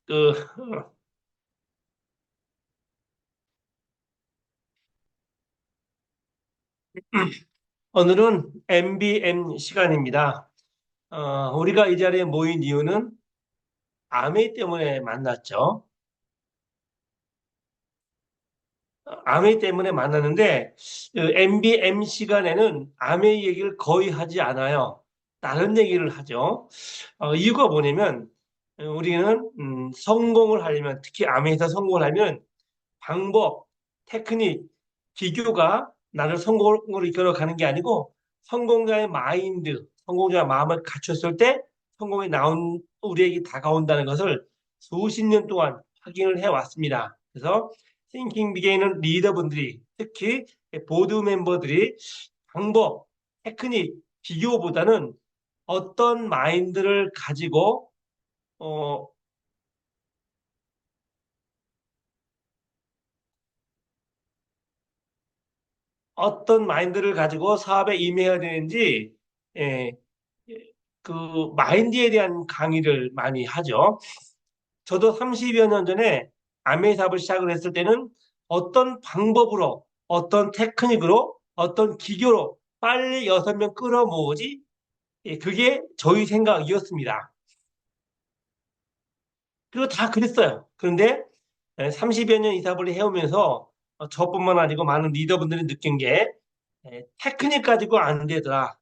그, 오늘은 MBM 시간입니다. 우리가 이 자리에 모인 이유는 아메이 때문에 만났죠. 아메이 때문에 만났는데, MBM 시간에는 아메이 얘기를 거의 하지 않아요. 다른 얘기를 하죠. 이유가 뭐냐면, 우리는 성공을 하려면, 특히 아메이에서 성공을 하면 방법, 테크닉, 기교가 나를 성공으로 이끌어가는 게 아니고 성공자의 마인드, 성공자의 마음을 갖췄을 때 성공이 나온 우리에게 다가온다는 것을 수십 년 동안 확인을 해왔습니다. 그래서 Thinking Big에는 리더분들이 특히 보드 멤버들이 방법, 테크닉, 기교보다는 어떤 마인드를 가지고 어, 어떤 마인드를 가지고 사업에 임해야 되는지 예, 그 마인드에 대한 강의를 많이 하죠. 저도 30여 년 전에 아메이 사업을 시작을 했을 때는 어떤 방법으로, 어떤 테크닉으로, 어떤 기교로 빨리 6명 끌어모으지? 그게 저희 생각이었습니다. 그리고 다 그랬어요. 그런데 30여 년 이 사업을 해오면서 저뿐만 아니고 많은 리더분들이 느낀 게 테크닉 가지고 안 되더라.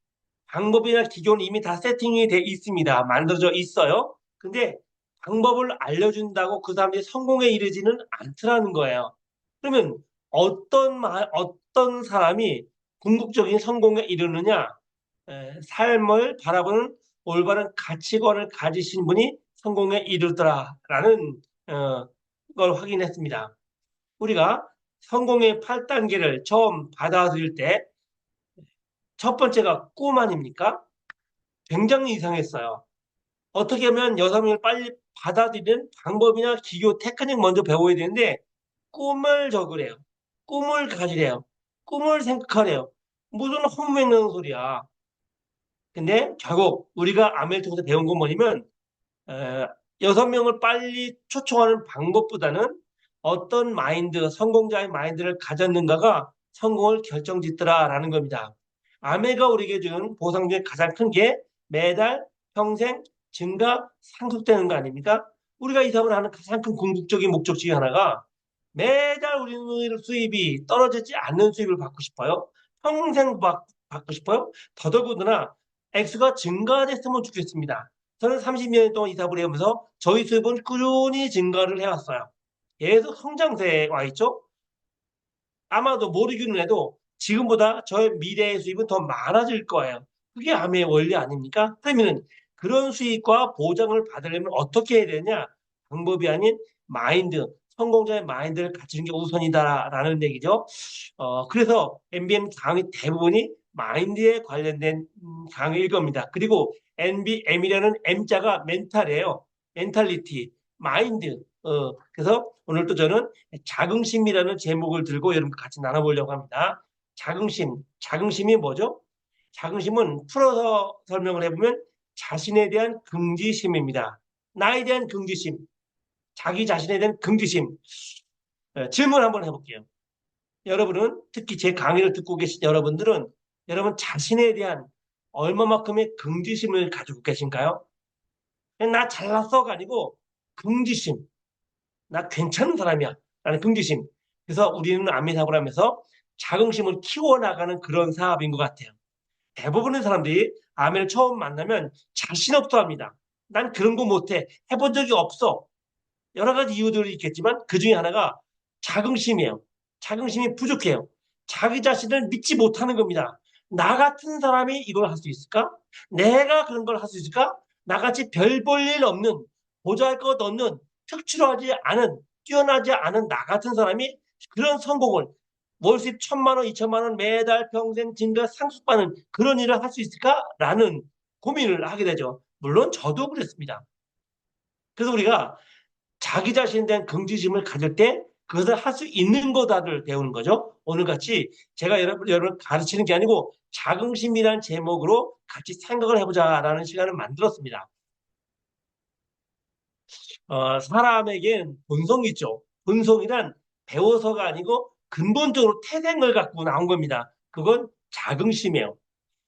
방법이나 기교는 이미 다 세팅이 돼 있습니다. 만들어져 있어요. 근데 방법을 알려준다고 그 사람들이 성공에 이르지는 않더라는 거예요. 그러면 어떤 사람이 궁극적인 성공에 이르느냐? 삶을 바라보는 올바른 가치관을 가지신 분이 성공에 이르더라라는 어, 걸 확인했습니다. 우리가 성공의 8단계를 처음 받아들일 때 첫 번째가 꿈 아닙니까? 굉장히 이상했어요. 어떻게 하면 여성을 빨리 받아들이는 방법이나 기교, 테크닉 먼저 배워야 되는데 꿈을 적으래요. 꿈을 가지래요. 꿈을 생각하래요. 무슨 헛맹는 소리야. 근데 결국 우리가 아메를 통해서 배운 건 뭐냐면 6명을 빨리 초청하는 방법보다는 어떤 마인드, 성공자의 마인드를 가졌는가가 성공을 결정짓더라라는 겁니다. 아메가 우리에게 준 보상 중에 가장 큰 게 매달 평생 증가 상속되는 거 아닙니까? 우리가 이 사업을 하는 가장 큰 궁극적인 목적 중에 하나가 매달 우리는 수입이 떨어지지 않는 수입을 받고 싶어요. 평생 받고 싶어요. 더더군다나 액수가 증가됐으면 좋겠습니다. 저는 30년 동안 이 사업을 해오면서 저희 수입은 꾸준히 증가를 해왔어요. 계속 성장세에 와 있죠. 아마도 모르기는 해도 지금보다 저의 미래의 수입은 더 많아질 거예요. 그게 암의 원리 아닙니까? 그러면 그런 수입과 보장을 받으려면 어떻게 해야 되냐? 방법이 아닌 마인드, 성공자의 마인드를 갖추는 게 우선이다라는 얘기죠. 그래서 MBM 강의 대부분이 마인드에 관련된 강의일 겁니다. 그리고 MBM이라는 M자가 멘탈이에요. 멘탈리티, 마인드. 그래서 오늘 또 저는 자긍심이라는 제목을 들고 여러분과 같이 나눠보려고 합니다. 자긍심이 뭐죠? 자긍심은 풀어서 설명을 해보면 자신에 대한 긍지심입니다. 나에 대한 긍지심, 자기 자신에 대한 긍지심. 질문 한번 해볼게요. 여러분은 특히 제 강의를 듣고 계신 여러분들은 여러분 자신에 대한 얼마만큼의 긍지심을 가지고 계신가요? 그냥 나 잘났어가 아니고 긍지심. 나 괜찮은 사람이야. 라는 긍지심. 그래서 우리는 안미 사업을 하면서 자긍심을 키워나가는 그런 사업인 것 같아요. 대부분의 사람들이 아멘을 처음 만나면 자신 없어 합니다. 난 그런 거 못해. 해본 적이 없어. 여러 가지 이유들이 있겠지만 그 중에 하나가 자긍심이에요. 자긍심이 부족해요. 자기 자신을 믿지 못하는 겁니다. 나 같은 사람이 이걸 할 수 있을까? 내가 그런 걸 할 수 있을까? 나같이 별 볼 일 없는, 보잘 것 없는, 특출하지 않은, 뛰어나지 않은 나 같은 사람이 그런 성공을 월수입 1,000만 원, 2천만 원 매달 평생 증가 상속받는 그런 일을 할 수 있을까라는 고민을 하게 되죠. 물론 저도 그랬습니다. 그래서 우리가 자기 자신에 대한 긍지심을 가질 때 그것을 할 수 있는 거다를 배우는 거죠. 오늘 같이 제가 여러분 가르치는 게 아니고 자긍심이라는 제목으로 같이 생각을 해보자라는 시간을 만들었습니다. 사람에겐 본성이 있죠. 본성이란 배워서가 아니고 근본적으로 태생을 갖고 나온 겁니다. 그건 자긍심이에요.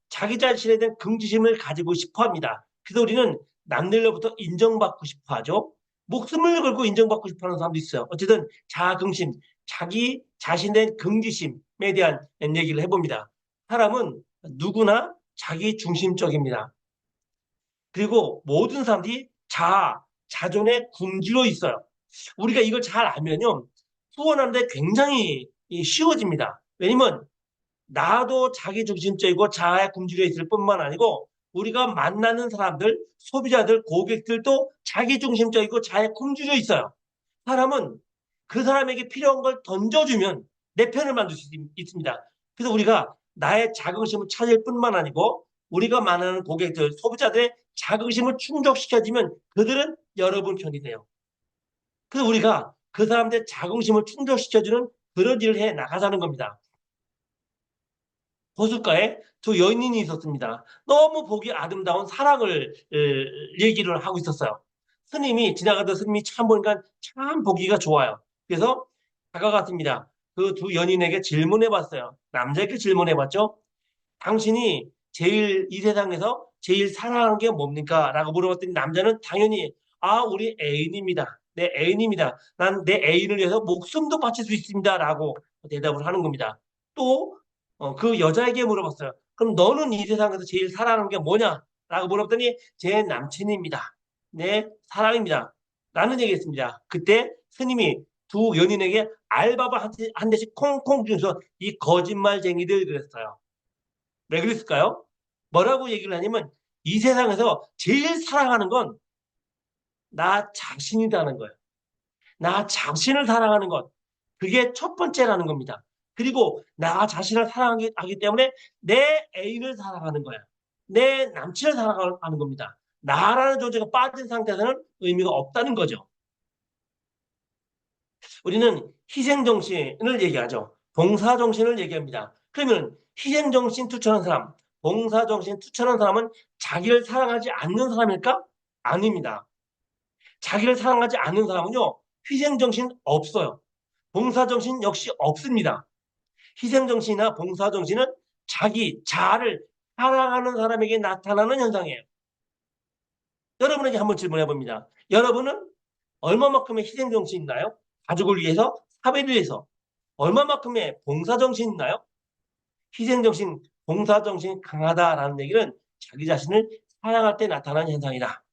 자기 자신에 대한 긍지심을 가지고 싶어 합니다. 그래서 우리는 남들로부터 인정받고 싶어 하죠. 목숨을 걸고 인정받고 싶어 하는 사람도 있어요. 어쨌든 자긍심, 자기 자신에 대한 긍지심에 대한 얘기를 해봅니다. 사람은 누구나 자기 중심적입니다. 그리고 모든 사람들이 자존의 궁지로 있어요. 우리가 이걸 잘 알면요. 후원하는데 굉장히 쉬워집니다. 왜냐면 나도 자기중심적이고 자아의 굶주려 있을 뿐만 아니고 우리가 만나는 사람들, 소비자들, 고객들도 자기중심적이고 자아에 굶주려 있어요. 사람은 그 사람에게 필요한 걸 던져주면 내 편을 만들 수 있습니다. 그래서 우리가 나의 자긍심을 찾을 뿐만 아니고 우리가 만나는 고객들, 소비자들의 자긍심을 충족시켜주면 그들은 여러분 편이 돼요. 그래서 우리가 그 사람들의 자긍심을 충족시켜주는 그런 일을 해 나가자는 겁니다. 호숫가에 두 여인이 있었습니다. 너무 보기 아름다운 사랑을 얘기를 하고 있었어요. 스님이 지나가던 스님이 참 보니까 참 보기가 좋아요. 그래서 다가갔습니다. 그 두 연인에게 질문해 봤어요. 남자에게 질문해 봤죠. 당신이 제일 이 세상에서 제일 사랑하는 게 뭡니까? 라고 물어봤더니 남자는 당연히 우리 애인입니다. 내 애인입니다. 난 내 애인을 위해서 목숨도 바칠 수 있습니다. 라고 대답을 하는 겁니다. 또 그 여자에게 물어봤어요. 그럼 너는 이 세상에서 제일 사랑하는 게 뭐냐? 라고 물어봤더니 제 남친입니다. 내 사랑입니다. 라는 얘기했습니다. 그때 스님이 두 연인에게 알바바 한 대씩 콩콩 주면서 이 거짓말쟁이들 그랬어요. 왜 그랬을까요? 뭐라고 얘기를 하냐면 이 세상에서 제일 사랑하는 건 나 자신이라는 거예요. 나 자신을 사랑하는 것. 그게 첫 번째라는 겁니다. 그리고 나 자신을 사랑하기 때문에 내 애인을 사랑하는 거야. 내 남친을 사랑하는 겁니다. 나라는 존재가 빠진 상태에서는 의미가 없다는 거죠. 우리는 희생정신을 얘기하죠. 봉사정신을 얘기합니다. 그러면 희생정신 투철한 사람, 봉사정신 투철한 사람은 자기를 사랑하지 않는 사람일까? 아닙니다. 자기를 사랑하지 않는 사람은요, 희생정신 없어요. 봉사정신 역시 없습니다. 희생정신이나 봉사정신은 자기, 자아를 사랑하는 사람에게 나타나는 현상이에요. 여러분에게 한번 질문해 봅니다. 여러분은 얼마만큼의 희생정신이 있나요? 가족을 위해서, 사회를 위해서. 얼마만큼의 봉사정신이 있나요? 희생정신, 봉사정신이 강하다라는 얘기는 자기 자신을 사랑할 때 나타나는 현상이다.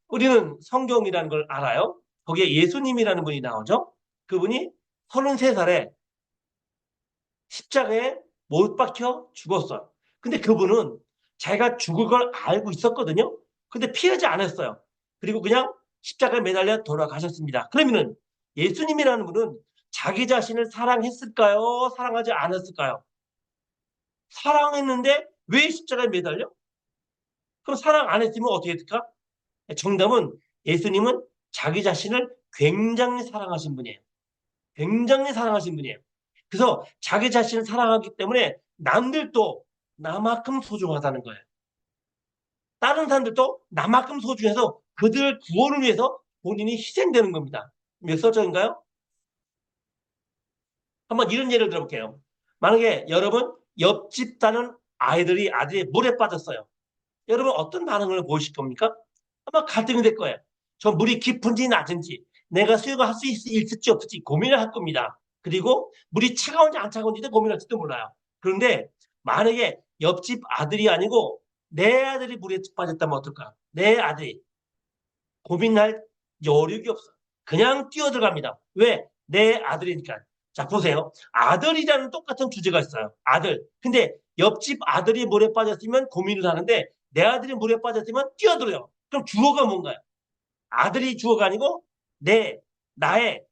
우리는 성경이라는 걸 알아요. 거기에 예수님이라는 분이 나오죠. 그분이 33살에 십자가에 못 박혀 죽었어요. 근데 그분은 자기가 죽을 걸 알고 있었거든요. 근데 피하지 않았어요. 그리고 그냥 십자가에 매달려 돌아가셨습니다. 그러면은 예수님이라는 분은 자기 자신을 사랑했을까요? 사랑하지 않았을까요? 사랑했는데 왜 십자가에 매달려? 그럼 사랑 안 했으면 어떻게 될까? 정답은 예수님은 자기 자신을 굉장히 사랑하신 분이에요. 굉장히 사랑하신 분이에요. 그래서 자기 자신을 사랑하기 때문에 남들도 나만큼 소중하다는 거예요. 다른 사람들도 나만큼 소중해서 그들 구원을 위해서 본인이 희생되는 겁니다. 몇 설정인가요? 한번 이런 예를 들어볼게요. 만약에 여러분 옆집 사는 아들이 물에 빠졌어요. 여러분 어떤 반응을 보이실 겁니까? 아마 갈등이 될 거예요. 저 물이 깊은지 낮은지 내가 수영을 할 수 있을지 없을지 고민을 할 겁니다. 그리고 물이 차가운지 안 차가운지도 고민할지도 몰라요. 그런데 만약에 옆집 아들이 아니고 내 아들이 물에 빠졌다면 어떨까? 내 아들이 고민할 여력이 없어. 그냥 뛰어들어갑니다. 왜? 내 아들이니까. 자, 보세요. 아들이라는 똑같은 주제가 있어요. 아들. 근데 옆집 아들이 물에 빠졌으면 고민을 하는데 내 아들이 물에 빠졌으면 뛰어들어요. 그럼 주어가 뭔가요? 아들이 주어가 아니고 내, 나의,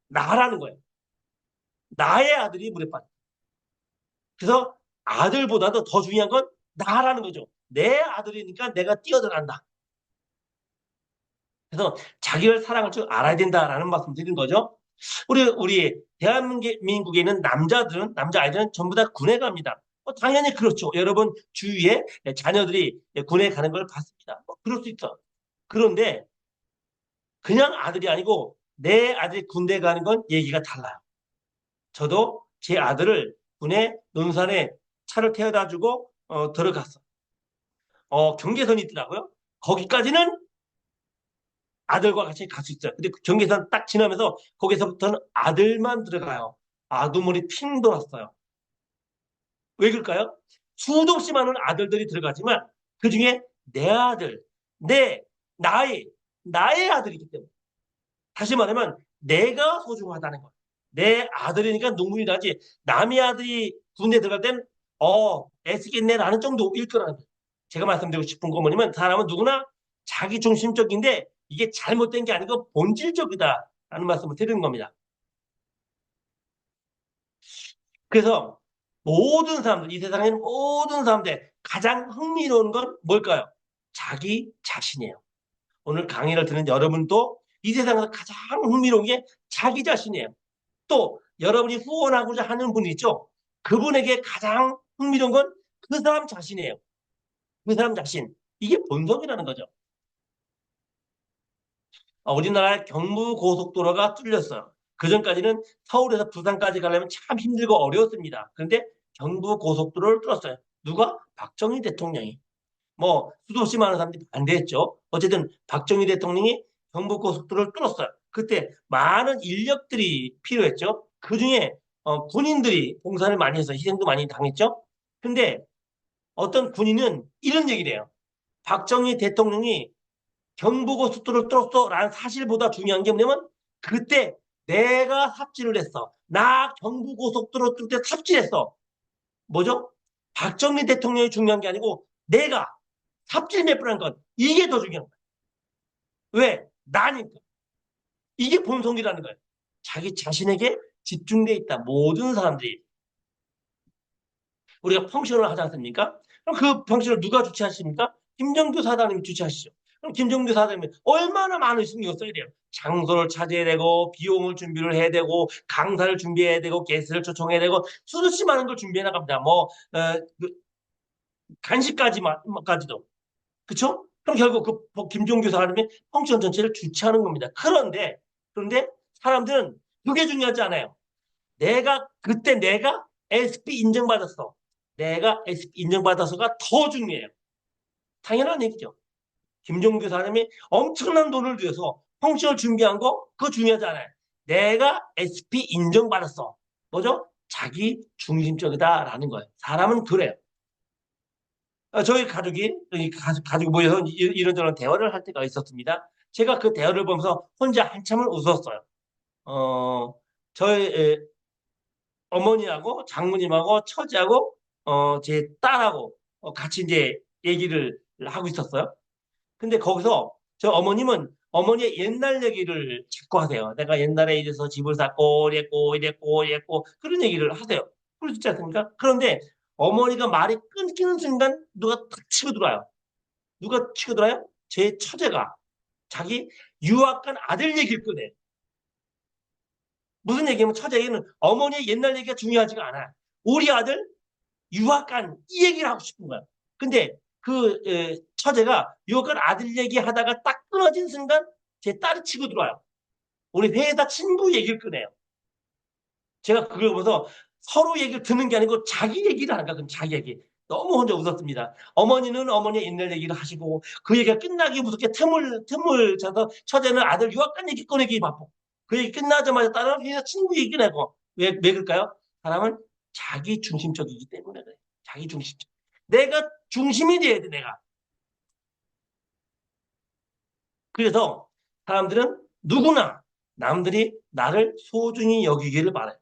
나라는 거예요. 나의 아들이 물에 빠져. 그래서 아들보다도 더 중요한 건 나라는 거죠. 내 아들이니까 내가 뛰어들어간다. 그래서 자기를 사랑할 줄 알아야 된다라는 말씀 드린 거죠. 우리 대한민국에 있는 남자아이들은 전부 다 군에 갑니다. 당연히 그렇죠. 여러분 주위에 자녀들이 군에 가는 걸 봤습니다. 그럴 수 있어. 그런데 그냥 아들이 아니고 내 아들이 군대 가는 건 얘기가 달라요. 저도 제 아들을 군에 논산에 차를 태워다 주고 들어갔어. 경계선이 있더라고요. 거기까지는 아들과 같이 갈 수 있어요. 근데 그 경계선 딱 지나면서 거기서부터는 아들만 들어가요. 아, 눈물이 핑 돌았어요. 왜 그럴까요? 수도 없이 많은 아들들이 들어가지만 그 중에 내 아들, 내, 나의, 나의 아들이기 때문에. 다시 말하면 내가 소중하다는 거예요. 내 아들이니까 눈물이 나지. 남의 아들이 군대 들어갈 땐, 애쓰겠네라는 정도일 거라는 거예요. 제가 말씀드리고 싶은 거 뭐냐면 사람은 누구나 자기 중심적인데 이게 잘못된 게 아니고 본질적이다라는 말씀을 드리는 겁니다. 그래서 모든 사람들, 이 세상에 있는 모든 사람들 가장 흥미로운 건 뭘까요? 자기 자신이에요. 오늘 강의를 듣는 여러분도 이 세상에서 가장 흥미로운 게 자기 자신이에요. 또 여러분이 후원하고자 하는 분 있죠? 그분에게 가장 흥미로운 건 그 사람 자신이에요. 그 사람 자신. 이게 본성이라는 거죠. 우리나라의 경부고속도로가 뚫렸어요. 그전까지는 서울에서 부산까지 가려면 참 힘들고 어려웠습니다. 그런데 경부고속도로를 뚫었어요. 누가? 박정희 대통령이. 뭐 수도 없이 많은 사람들이 반대했죠. 어쨌든 박정희 대통령이 경부고속도로를 뚫었어요. 그때 많은 인력들이 필요했죠. 그중에 군인들이 봉사를 많이 해서 희생도 많이 당했죠. 근데 어떤 군인은 이런 얘기를 해요. 박정희 대통령이 경부고속도로를 뚫었어라는 사실보다 중요한 게 뭐냐면 그때 내가 삽질을 했어. 나 경부고속도로 뚫을 때 삽질했어. 뭐죠? 박정희 대통령이 중요한 게 아니고 내가 삽질 몇 번 한 건 이게 더 중요한 거야. 왜? 나니까. 이게 본성이라는 거예요. 자기 자신에게 집중돼 있다. 모든 사람들이. 우리가 펑션을 하지 않습니까? 그럼 그 펑션을 누가 주최하십니까? 김정규 사장님이 주최하시죠. 그럼 김정규 사장님이 얼마나 많은 신경을 써야 돼요. 장소를 찾아야 되고 비용을 준비를 해야 되고 강사를 준비해야 되고 게스트를 초청해야 되고 수없이 많은 걸 준비해 나갑니다. 그 간식까지도. 그쵸? 그럼 결국 김종규 사장님이 펑션 전체를 주최하는 겁니다. 그런데 사람들은 그게 중요하지 않아요. 그때 내가 SP 인정받았어. 내가 SP 인정받아서가 더 중요해요. 당연한 얘기죠. 김종규 사람이 엄청난 돈을 들여서 펑션을 준비한 거 그거 중요하지 않아요. 내가 SP 인정받았어. 뭐죠? 자기 중심적이다라는 거예요. 사람은 그래요. 저희 가족이 모여서 이런저런 대화를 할 때가 있었습니다. 제가 그 대화를 보면서 혼자 한참을 웃었어요. 어, 저희 어머니하고 장모님하고 처제하고 제 딸하고 같이 이제 얘기를 하고 있었어요. 근데 거기서 저 어머님은 어머니의 옛날 얘기를 자꾸 하세요. 내가 옛날에 이래서 집을 샀고 이랬고 그런 얘기를 하세요. 그렇지 않습니까? 그런데 어머니가 말이 끊기는 순간 누가 탁 치고 들어와요. 누가 치고 들어와요? 제 처제가 자기 유학 간 아들 얘기를 꺼내. 무슨 얘기냐면 처제 얘기는 어머니의 옛날 얘기가 중요하지가 않아. 우리 아들 유학 간 이 얘기를 하고 싶은 거야. 근데 처제가 유학 간 아들 얘기하다가 딱 끊어진 순간 제 딸이 치고 들어와요. 우리 회사 친구 얘기를 꺼내요. 제가 그걸 보면서 서로 얘기를 듣는 게 아니고 자기 얘기를 하는 거야. 그럼 자기 얘기. 너무 혼자 웃었습니다. 어머니는 어머니의 옛날 얘기를 하시고 그 얘기가 끝나기 무섭게 틈을 쳐서 처제는 아들 유학 간 얘기 꺼내기 바쁘고 그 얘기 끝나자마자 딸은 회사 친구 얘기 내고 왜 그럴까요? 사람은 자기 중심적이기 때문에 그래. 자기 중심적. 내가 중심이 돼야 돼, 내가. 그래서 사람들은 누구나 남들이 나를 소중히 여기기를 바라요.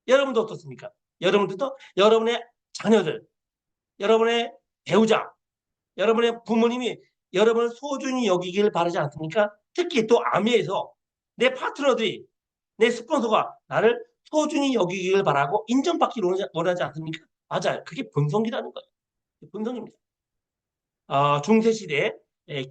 여러분도 어떻습니까? 여러분들도 여러분의 자녀들, 여러분의 배우자, 여러분의 부모님이 여러분을 소중히 여기기를 바라지 않습니까? 특히 또 아미에서 내 파트너들이, 내 스폰서가 나를 소중히 여기기를 바라고 인정받기를 원하지 않습니까? 맞아요. 그게 본성이라는 거예요. 본성입니다. 중세시대에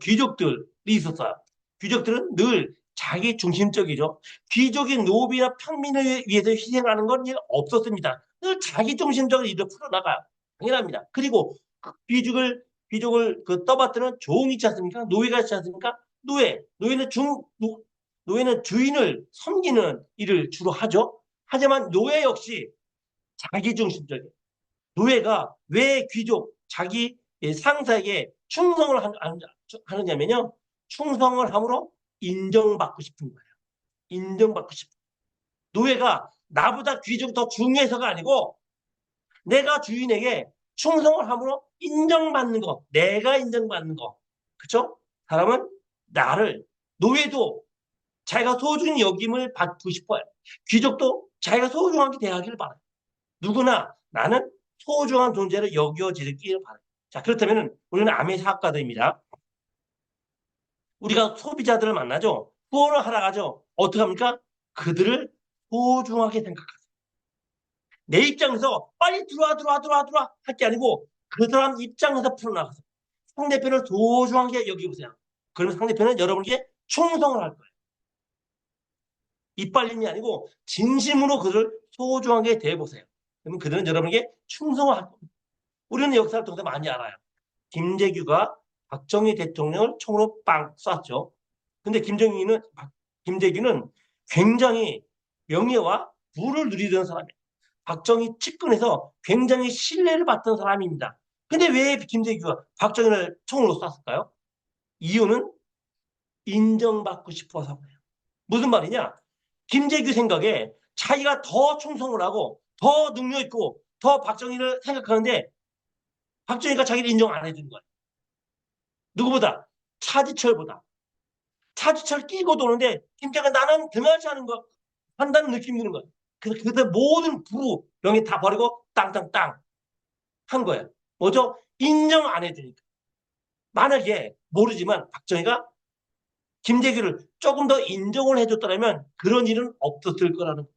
귀족들이 있었어요. 귀족들은 늘 자기 중심적이죠. 귀족이 노비나 평민을 위해서 희생하는 건 없었습니다. 늘 자기 중심적으로 일을 풀어나가요. 당연합니다. 그리고 그 귀족을 그 떠받드는 종이 있지 않습니까? 노예가 있지 않습니까? 노예는 노예는 주인을 섬기는 일을 주로 하죠. 하지만 노예 역시 자기중심적이에요. 노예가 왜 귀족, 자기 상사에게 충성을 하느냐면요. 충성을 함으로 인정받고 싶은 거예요. 인정받고 싶은 거예요. 노예가 나보다 귀족이 더 중요해서가 아니고 내가 주인에게 충성을 함으로 인정받는 거, 내가 인정받는 거. 그쵸? 사람은 나를, 노예도 자기가 소중히 여김을 받고 싶어요. 귀족도 자기가 소중하게 대하기를 바라요. 누구나 나는 소중한 존재로 여겨지기를 바라요. 자, 그렇다면 우리는 아메사학과들입니다. 우리가 소비자들을 만나죠. 후원을 하러 가죠. 어떻게 합니까? 그들을 소중하게 생각하세요. 내 입장에서 빨리 들어와 할 게 아니고 그 사람 입장에서 풀어나가서 상대편을 소중하게 여기보세요. 그러면 상대편은 여러분께 충성을 할 거예요. 이빨림이 아니고 진심으로 그를 소중하게 대해보세요. 그러면 그들은 여러분에게 충성을 할 겁니다. 우리는 역사를 통해서 많이 알아요. 김재규가 박정희 대통령을 총으로 빵 쐈죠. 근데 김재규는 굉장히 명예와 부를 누리던 사람이에요. 박정희 측근에서 굉장히 신뢰를 받던 사람입니다. 근데 왜 김재규가 박정희를 총으로 쐈을까요? 이유는 인정받고 싶어서 그래요. 무슨 말이냐? 김재규 생각에 자기가 더 충성을 하고 더 능력 있고 더 박정희를 생각하는데 박정희가 자기를 인정 안 해주는 거예요. 누구보다? 차지철보다. 차지철 끼고 도는데 김재규가 나는 등하지 않은 거 한다는 느낌이 드는 거예요. 그래서 그때 모든 부로 명예 다 버리고 땅땅땅 한 거예요. 뭐죠? 인정 안 해주니까. 만약에 모르지만 박정희가 김재규를 조금 더 인정을 해줬더라면 그런 일은 없었을 거라는 거예요.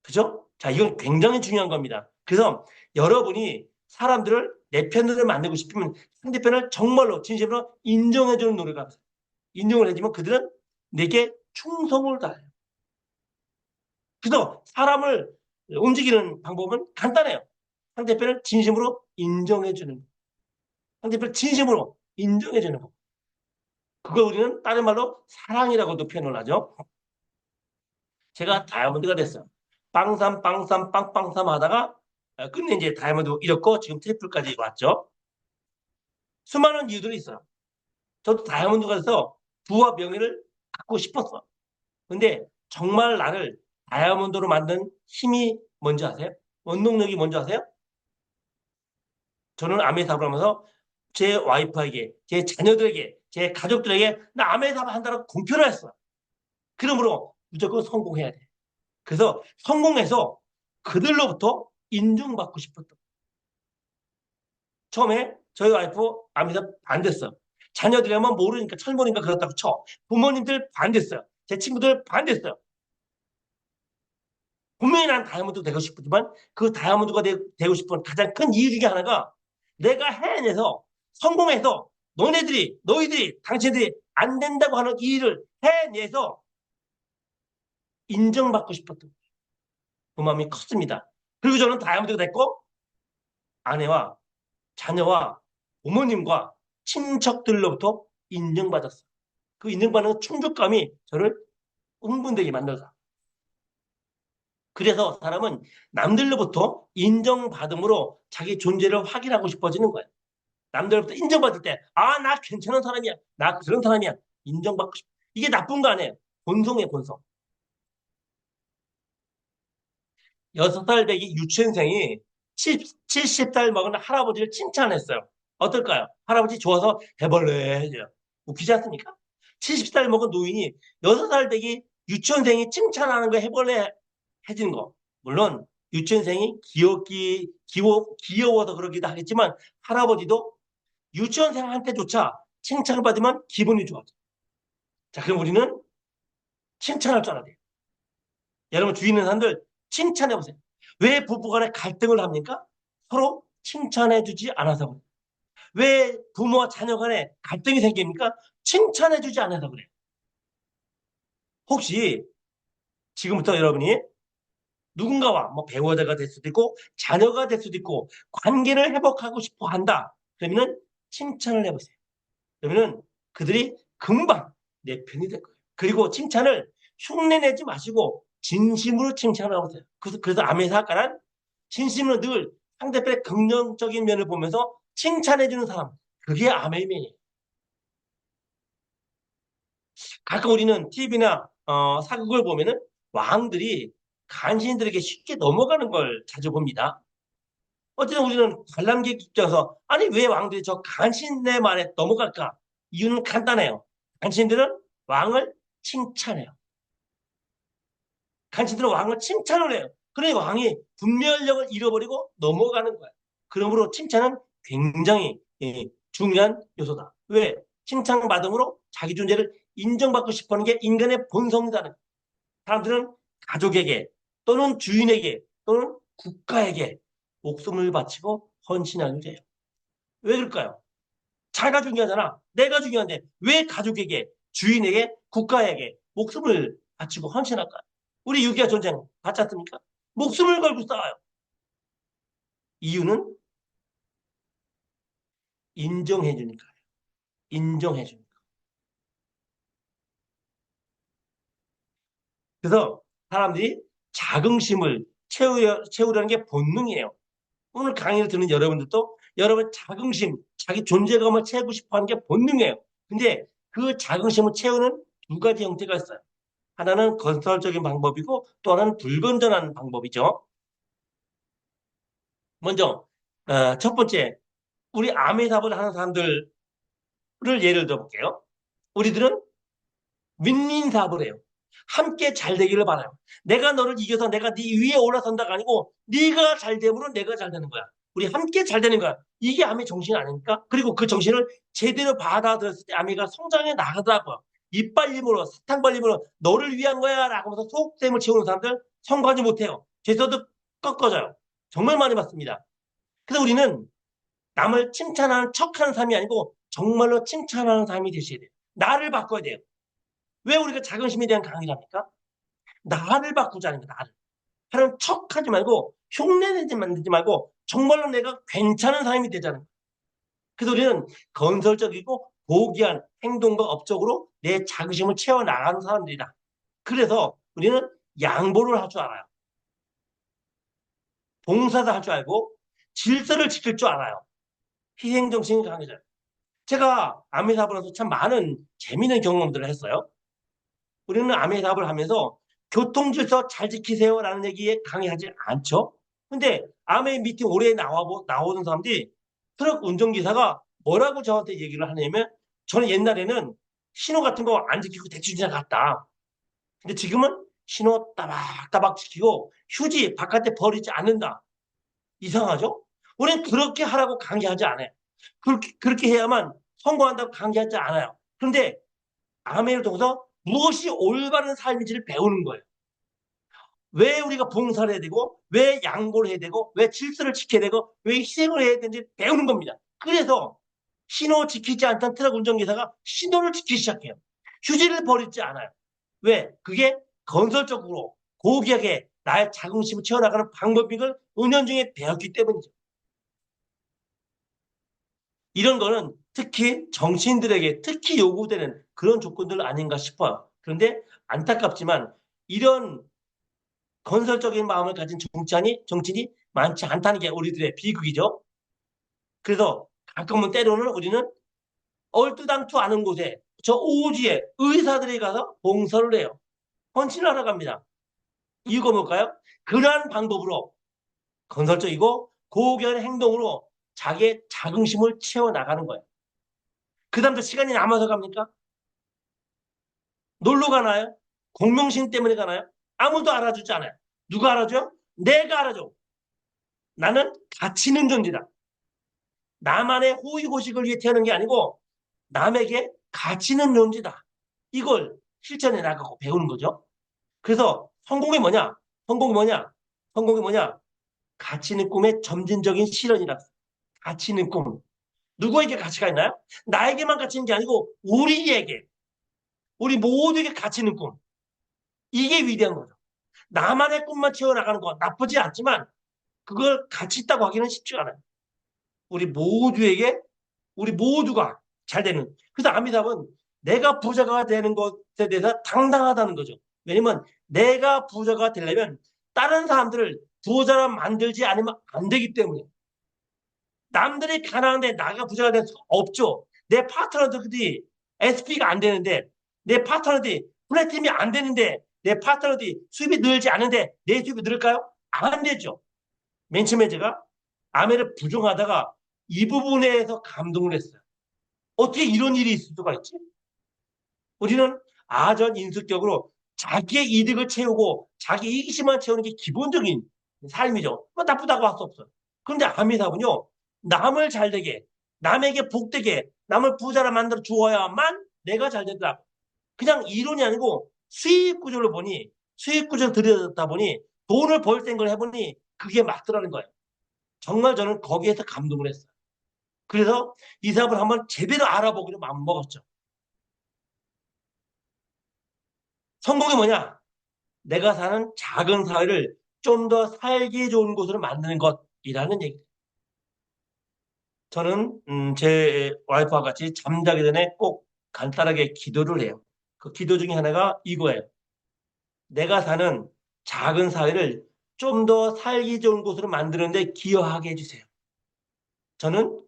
그죠? 자, 이건 굉장히 중요한 겁니다. 그래서 여러분이 사람들을 내 편으로 만들고 싶으면 상대편을 정말로 진심으로 인정해주는 노력을 하세요. 인정을 해주면 그들은 내게 충성을 다해요. 그래서 사람을 움직이는 방법은 간단해요. 상대편을 진심으로 인정해주는 거. 상대편을 진심으로 인정해주는 거. 그걸 우리는 다른 말로 사랑이라고도 표현을 하죠. 제가 다이아몬드가 됐어요. 빵삼, 빵삼, 빵빵삼 하다가 끝내 이제 다이아몬드 잃었고 지금 트리플까지 왔죠. 수많은 이유들이 있어요. 저도 다이아몬드가 돼서 부와 명예를 갖고 싶었어. 근데 정말 나를 다이아몬드로 만든 힘이 뭔지 아세요? 원동력이 뭔지 아세요? 저는 아메사업을 하면서 제 와이프에게, 제 자녀들에게, 제 가족들에게 나 아메사업 한다고 공표를 했어요. 그러므로 무조건 성공해야 돼. 그래서 성공해서 그들로부터 인정받고 싶었던. 처음에 저희 와이프 아미사 반대했어요. 자녀들이 하면 모르니까 철모니까 그렇다고 쳐. 부모님들 반대했어요. 제 친구들 반대했어요. 분명히 난 다이아몬드 되고 싶지만 그 다이아몬드가 되고 싶은 가장 큰 이유 중에 하나가 내가 해내서 성공해서 너희들이 당신들이 안 된다고 하는 이 일을 해내서 인정받고 싶었던 그 마음이 컸습니다. 그리고 저는 다이아몬드가 됐고 아내와 자녀와 부모님과 친척들로부터 인정받았어요. 그 인정받는 충족감이 저를 흥분되게 만들어서. 그래서 사람은 남들로부터 인정받음으로 자기 존재를 확인하고 싶어지는 거예요. 남들로부터 인정받을 때, 아, 나 괜찮은 사람이야. 나 그런 사람이야. 인정받고 싶어. 이게 나쁜 거 아니에요. 본성이에요, 본성. 6살 배기 유치원생이 70살 먹은 할아버지를 칭찬했어요. 어떨까요? 할아버지 좋아서 해볼래 해줘요. 웃기지 않습니까? 70살 먹은 노인이 6살 배기 유치원생이 칭찬하는 거 해볼래 해주는 거. 물론 유치원생이 귀여워서 그러기도 하겠지만 할아버지도 유치원생한테조차 칭찬을 받으면 기분이 좋아져. 자, 그럼 우리는 칭찬할 줄 알아야 돼요. 여러분 주위 있는 사람들 칭찬해 보세요. 왜 부부간에 갈등을 합니까? 서로 칭찬해 주지 않아서 그래요. 왜 부모와 자녀 간에 갈등이 생깁니까? 칭찬해 주지 않아서 그래요. 혹시 지금부터 여러분이 누군가와 뭐 배우자가 될 수도 있고 자녀가 될 수도 있고 관계를 회복하고 싶어 한다. 그러면은 칭찬을 해보세요. 그러면은 그들이 금방 내 편이 될 거예요. 그리고 칭찬을 흉내내지 마시고 진심으로 칭찬하고 있어요. 그래서 아메사가란 진심으로 늘 상대편의 긍정적인 면을 보면서 칭찬해주는 사람. 그게 아멘이에요. 가끔 우리는 TV나 사극을 보면은 왕들이 간신들에게 쉽게 넘어가는 걸 자주 봅니다. 어쨌든 우리는 관람객 입장에서 아니 왜 왕들이 저 간신의 말에 넘어갈까? 이유는 간단해요. 간신들은 왕을 칭찬해요. 간신들은 왕을 칭찬을 해요. 그러니 왕이 분별력을 잃어버리고 넘어가는 거예요. 그러므로 칭찬은 굉장히 중요한 요소다. 왜? 칭찬받음으로 자기 존재를 인정받고 싶어하는 게 인간의 본성이다는 거예요. 사람들은 가족에게 또는 주인에게 또는 국가에게 목숨을 바치고 헌신하게 돼요. 왜 그럴까요? 자가 중요하잖아. 내가 중요한데 왜 가족에게, 주인에게, 국가에게 목숨을 바치고 헌신할까요? 우리 6.25 전쟁 봤지 않습니까? 목숨을 걸고 싸워요. 이유는 인정해 주니까요. 인정해 주니까. 그래서 사람들이 자긍심을 채우려는 게 본능이에요. 오늘 강의를 듣는 여러분들도 여러분 자긍심, 자기 존재감을 채우고 싶어 하는 게 본능이에요. 근데 그 자긍심을 채우는 두 가지 형태가 있어요. 하나는 건설적인 방법이고 또 하나는 불건전한 방법이죠. 먼저 첫 번째, 우리 암의 답을 하는 사람들을 예를 들어볼게요. 우리들은 윈윈 사업을 해요. 함께 잘 되기를 바라요. 내가 너를 이겨서 내가 네 위에 올라선다가 아니고 네가 잘 되므로 내가 잘 되는 거야. 우리 함께 잘 되는 거야. 이게 아미의 정신 아닙니까? 그리고 그 정신을 제대로 받아들였을 때 아미가 성장해 나가더라고요. 이빨림으로 사탕발림으로 너를 위한 거야 라고 하면서 속셈을 채우는 사람들 성공하지 못해요. 제서도 꺾어져요. 정말 많이 봤습니다. 그래서 우리는 남을 칭찬하는 척하는 삶이 아니고 정말로 칭찬하는 삶이 되셔야 돼요. 나를 바꿔야 돼요. 왜 우리가 자긍심에 대한 강의를 합니까? 나를 바꾸자는 거야, 나를. 하는 척 하지 말고, 흉내내지 만들지 말고, 정말로 내가 괜찮은 사람이 되자는 거야. 그래서 우리는 건설적이고 고귀한 행동과 업적으로 내 자긍심을 채워나가는 사람들이다. 그래서 우리는 양보를 할 줄 알아요. 봉사도 할 줄 알고, 질서를 지킬 줄 알아요. 희생정신이 강해져요. 제가 아미사부로서 참 많은 재미있는 경험들을 했어요. 우리는 암의 답을 하면서 교통질서 잘 지키세요라는 얘기에 강의하지 않죠. 근데 암의 미팅 오래 나오는 사람들이 트럭 운전기사가 뭐라고 저한테 얘기를 하냐면 저는 옛날에는 신호 같은 거 안 지키고 대충 지나갔다. 근데 지금은 신호 따박따박 지키고 휴지 바깥에 버리지 않는다. 이상하죠? 우리는 그렇게 하라고 강의하지 않아요. 그렇게 해야만 성공한다고 강의하지 않아요. 그런데 아멘을 통해서 무엇이 올바른 삶인지를 배우는 거예요. 왜 우리가 봉사를 해야 되고, 왜 양보를 해야 되고, 왜 질서를 지켜야 되고, 왜 희생을 해야 되는지 배우는 겁니다. 그래서 신호 지키지 않던 트럭 운전기사가 신호를 지키기 시작해요. 휴지를 버리지 않아요. 왜? 그게 건설적으로 고귀하게 나의 자긍심을 채워나가는 방법인 걸 은연중에 배웠기 때문이죠. 이런 거는 특히 정치인들에게 특히 요구되는 그런 조건들 아닌가 싶어요. 그런데 안타깝지만 이런 건설적인 마음을 가진 정치인이 많지 않다는 게 우리들의 비극이죠. 그래서 가끔은 때로는 우리는 얼토당토 않은 곳에 저 오지에 의사들이 가서 봉사를 해요. 헌신을 하러 갑니다. 이유가 뭘까요? 그러한 방법으로 건설적이고 고귀한 행동으로 자기의 자긍심을 채워나가는 거예요. 그 다음부터 시간이 남아서 갑니까? 놀러 가나요? 공명심 때문에 가나요? 아무도 알아주지 않아요. 누가 알아줘요? 내가 알아줘. 나는 가치 있는 존재다. 나만의 호의호식을 위해 태어난 게 아니고 남에게 가치 있는 존재다. 이걸 실천해 나가고 배우는 거죠. 그래서 성공이 뭐냐? 성공이 뭐냐? 성공이 뭐냐? 가치 있는 꿈의 점진적인 실현이다. 가치 있는 꿈. 누구에게 가치가 있나요? 나에게만 가치 있는 게 아니고 우리에게, 우리 모두에게 가치 있는 꿈. 이게 위대한 거죠. 나만의 꿈만 채워나가는 건 나쁘지 않지만 그걸 가치 있다고 하기는 쉽지 않아요. 우리 모두에게 우리 모두가 잘 되는. 그래서 아미답은 내가 부자가 되는 것 대해서 당당하다는 거죠. 왜냐면 내가 부자가 되려면 다른 사람들을 부자로 만들지 않으면 안 되기 때문에. 남들이 가난한데 나가 부자가 될 수 없죠. 내 파트너들이 SP가 안 되는데, 내 파트너들이 플래팀이 안 되는데, 내 파트너들이 수입이 늘지 않는데 내 수입이 늘을까요? 안 되죠. 맨 처음에 제가 아메를 부정하다가 이 부분에서 감동을 했어요. 어떻게 이런 일이 있을 수가 있지? 우리는 아전 인식적으로 자기의 이득을 채우고 자기 이익심만 채우는 게 기본적인 삶이죠. 뭐 나쁘다고 할 수 없어요. 그런데 아미사은요, 남을 잘 되게, 남에게 복되게, 남을 부자로 만들어 주어야만 내가 잘 된다. 그냥 이론이 아니고 수익 구조를 보니, 수익 구조를 들여다 보니, 돈을 벌 생각을 해보니 그게 맞더라는 거예요. 정말 저는 거기에서 감동을 했어요. 그래서 이 사업을 한번 제대로 알아보기로 마음먹었죠. 성공이 뭐냐? 내가 사는 작은 사회를 좀 더 살기 좋은 곳으로 만드는 것이라는 얘기. 저는 제 와이프와 같이 잠자기 전에 꼭 간단하게 기도를 해요. 그 기도 중에 하나가 이거예요. 내가 사는 작은 사회를 좀 더 살기 좋은 곳으로 만드는데 기여하게 해주세요. 저는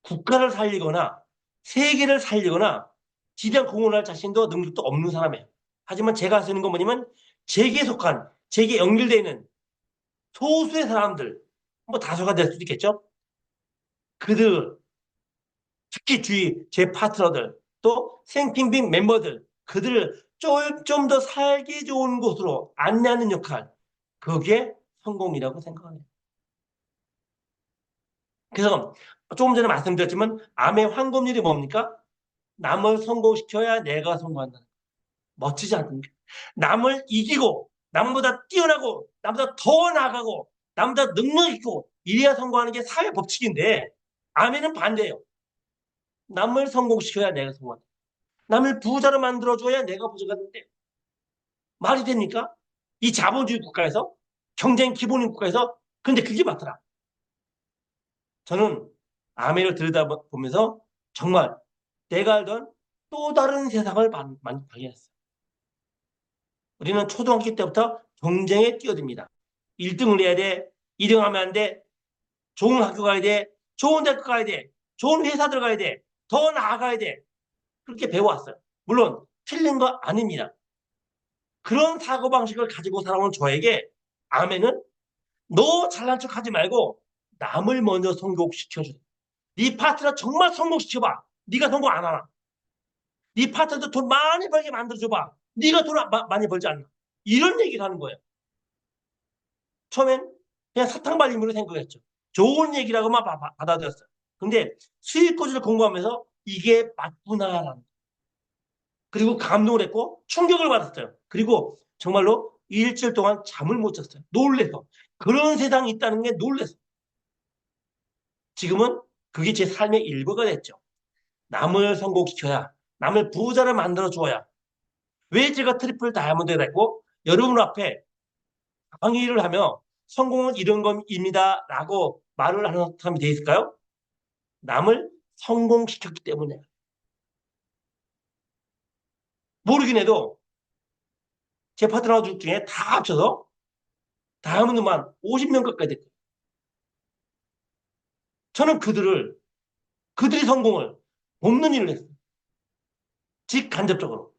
국가를 살리거나 세계를 살리거나 지대한 공헌할 자신도 능력도 없는 사람이에요. 하지만 제가 쓰는 건 뭐냐면 제게 속한, 제게 연결되어 있는 소수의 사람들, 뭐 다수가 될 수도 있겠죠. 그들, 특히 주위 제 파트너들, 또 생핑빙 멤버들, 그들을 좀 더 살기 좋은 곳으로 안내하는 역할, 그게 성공이라고 생각합니다. 그래서 조금 전에 말씀드렸지만 암의 황금률이 뭡니까? 남을 성공시켜야 내가 성공한다. 멋지지 않습니까? 남을 이기고, 남보다 뛰어나고, 남보다 더 나가고, 남보다 능력 있고, 이래야 성공하는 게 사회 법칙인데, 아멘은 반대예요. 남을 성공시켜야 내가 성공한다. 남을 부자로 만들어줘야 내가 부자가 된대. 말이 됩니까? 이 자본주의 국가에서, 경쟁 기본인 국가에서, 근데 그게 맞더라. 저는 아멘을 들여다보면서 정말 내가 알던 또 다른 세상을 발견했어요. 우리는 초등학교 때부터 경쟁에 뛰어듭니다. 1등을 해야 돼. 2등 하면 안 돼. 좋은 학교 가야 돼. 좋은 대학 가야 돼. 좋은 회사 들어가야 돼. 더 나아가야 돼. 그렇게 배워왔어요. 물론 틀린 거 아닙니다. 그런 사고방식을 가지고 살아온 저에게 아멘은 너 잘난 척 하지 말고 남을 먼저 성공시켜줘. 네 파트너 정말 성공시켜봐. 네가 성공 안 하나. 네 파트너도 돈 많이 벌게 만들어줘봐. 네가 돈 많이 벌지 않나. 이런 얘기를 하는 거예요. 처음엔 그냥 사탕발림으로 생각했죠. 좋은 얘기라고만 받아들였어요. 근데 수익구조를 공부하면서 이게 맞구나라는. 그리고 감동을 했고 충격을 받았어요. 그리고 정말로 일주일 동안 잠을 못 잤어요. 놀래서. 그런 세상이 있다는 게 놀랬어요. 지금은 그게 제 삶의 일부가 됐죠. 남을 성공시켜야, 남을 부자를 만들어 주어야. 왜 제가 트리플 다이아몬드가 됐고 여러분 앞에 강의를 하며 성공은 이런 겁니다 라고 말을 하는 사람이 되어 있을까요? 남을 성공시켰기 때문에. 모르긴 해도 제 파트너 중에 다 합쳐서 다이아몬드만 50명 가까이 됐고 저는 그들의 성공을 돕는 일을 했어요. 직간접적으로.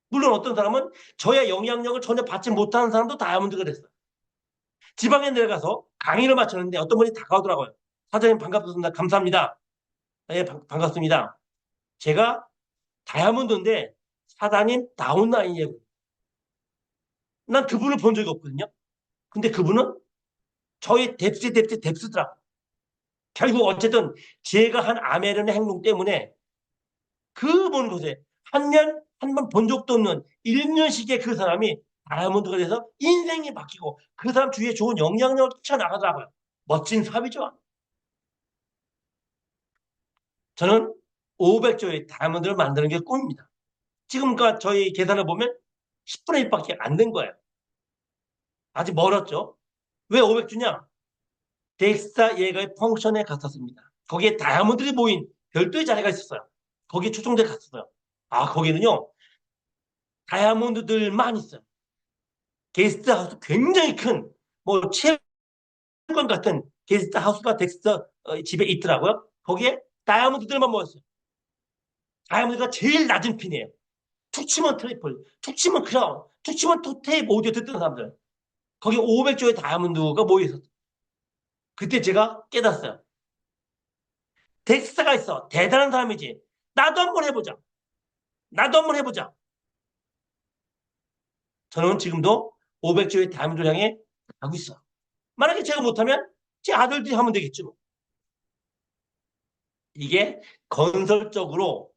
물론 어떤 사람은 저의 영향력을 전혀 받지 못하는 사람도 다이아몬드가 됐어요. 지방에 내려가서 강의를 마쳤는데 어떤 분이 다가오더라고요. 사장님 반갑습니다. 감사합니다. 네, 반갑습니다. 제가 다이아몬드인데 사장님 다운라인이에요. 난 그분을 본 적이 없거든요. 근데 그분은 저의 뎁스더라. 결국 어쨌든 제가 한 아메르의 행동 때문에 그 먼 곳에 한 번 본 적도 없는 1년씩의 그 사람이 다이아몬드가 돼서 인생이 바뀌고 그 사람 주위에 좋은 영향력을 뛰쳐나가더라고요. 멋진 사업이죠. 저는 500조의 다이아몬드를 만드는 게 꿈입니다. 지금까지 저희 계산을 보면 10분의 1밖에 안 된 거예요. 아직 멀었죠. 왜 500주냐? 덱스타 예가의 펑션에 갔었습니다. 거기에 다이아몬드들이 모인 별도의 자리가 있었어요. 거기에 초청돼 갔었어요. 아, 거기는요, 다이아몬드들만 있어요. 게스트하우스 굉장히 큰, 뭐, 체육관 같은 게스트하우스가 덱스터 집에 있더라고요. 거기에 다이아몬드들만 모였어요. 다이아몬드가 제일 낮은 핀이에요. 툭 치면 트리플, 툭 치면 크라운, 툭 치면 토테이프 오디오 듣던 사람들. 거기 500조의 다이아몬드가 모여 있었어요. 그때 제가 깨닫어요. 덱스터가 있어. 대단한 사람이지. 나도 한번 해보자. 나도 한번 해보자. 저는 지금도 500조의 다이아몬드를 향해 가고 있어요. 만약에 제가 못하면 제 아들들이 하면 되겠죠. 이게 건설적으로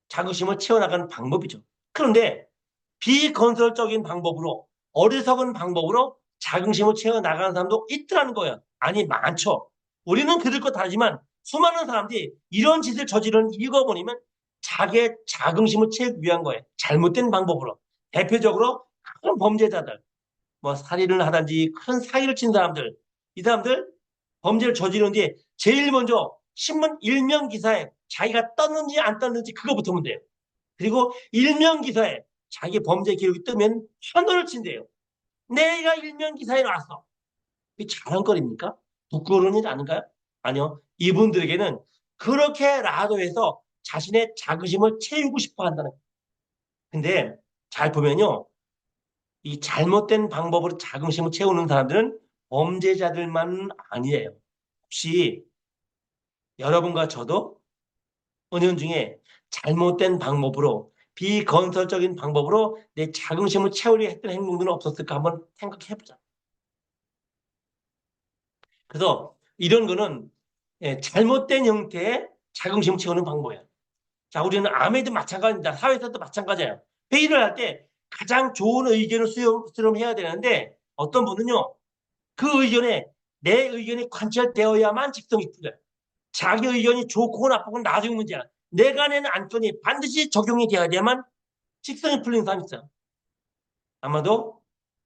자긍심을 채워나가는 방법이죠. 그런데 비건설적인 방법으로, 어리석은 방법으로 자긍심을 채워나가는 사람도 있더라는 거예요. 아니, 많죠. 우리는 그들 것 다르지만 수많은 사람들이 이런 짓을 저지르는 이유가 뭐냐면 자기의 자긍심을 채우기 위한 거예요. 잘못된 방법으로. 대표적으로 큰 범죄자들, 뭐 살인을 하든지 큰 사기를 친 사람들, 이 사람들 범죄를 저지른 뒤에 제일 먼저 신문 일면 기사에 자기가 떴는지 안 떴는지 그거 붙으면 돼요. 그리고 일면 기사에 자기 범죄 기록이 뜨면 환호를 친대요. 내가 일면 기사에 나왔어. 이게 자랑거리입니까? 부끄러운 일 아닌가요? 아니요. 이분들에게는 그렇게라도 해서 자신의 자긍심을 채우고 싶어 한다는 거예요. 근데 잘 보면요. 이 잘못된 방법으로 자긍심을 채우는 사람들은 범죄자들만 아니에요. 혹시 여러분과 저도 은연중에 잘못된 방법으로 비건설적인 방법으로 내 자긍심을 채우려 했던 행동들은 없었을까 한번 생각해 보자. 그래서 이런 거는 잘못된 형태의 자긍심을 채우는 방법이에요. 자, 우리는 암에도 마찬가지입니다. 사회에서도 마찬가지예요. 회의를 할 때 가장 좋은 의견을 수렴해야 되는데 어떤 분은요, 그 의견에 내 의견이 관철되어야만 직성이 풀려요. 자기 의견이 좋고 나쁘고 나중 문제야. 내가 내는 안건이 반드시 적용이 돼야만 직성이 풀리는 사람이 있어요. 아마도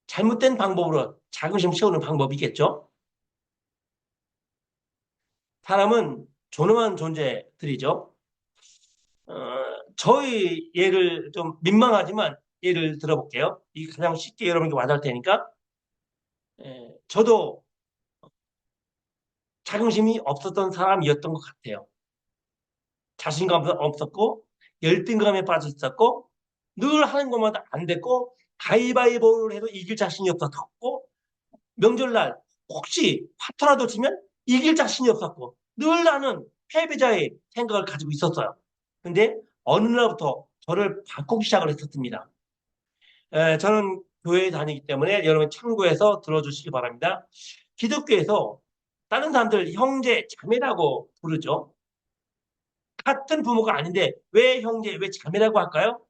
잘못된 방법으로 자긍심 채우는 방법이겠죠. 사람은 존엄한 존재들이죠. 어, 저희 예를 좀 민망하지만 예를 들어볼게요. 이 가장 쉽게 여러분께 와닿을 테니까. 저도 자긍심이 없었던 사람이었던 것 같아요. 자신감 없었고 열등감에 빠져 있었고 늘 하는 것마다 안 됐고 가위바위보를 해도 이길 자신이 없었고 명절날 혹시 파토라도 치면 이길 자신이 없었고 늘 나는 패배자의 생각을 가지고 있었어요. 근데 어느 날부터 저를 바꾸기 시작을 했었습니다. 저는 교회에 다니기 때문에 여러분 참고해서 들어주시기 바랍니다. 기독교에서 다른 사람들 형제, 자매라고 부르죠. 같은 부모가 아닌데 왜 형제, 왜 자매라고 할까요?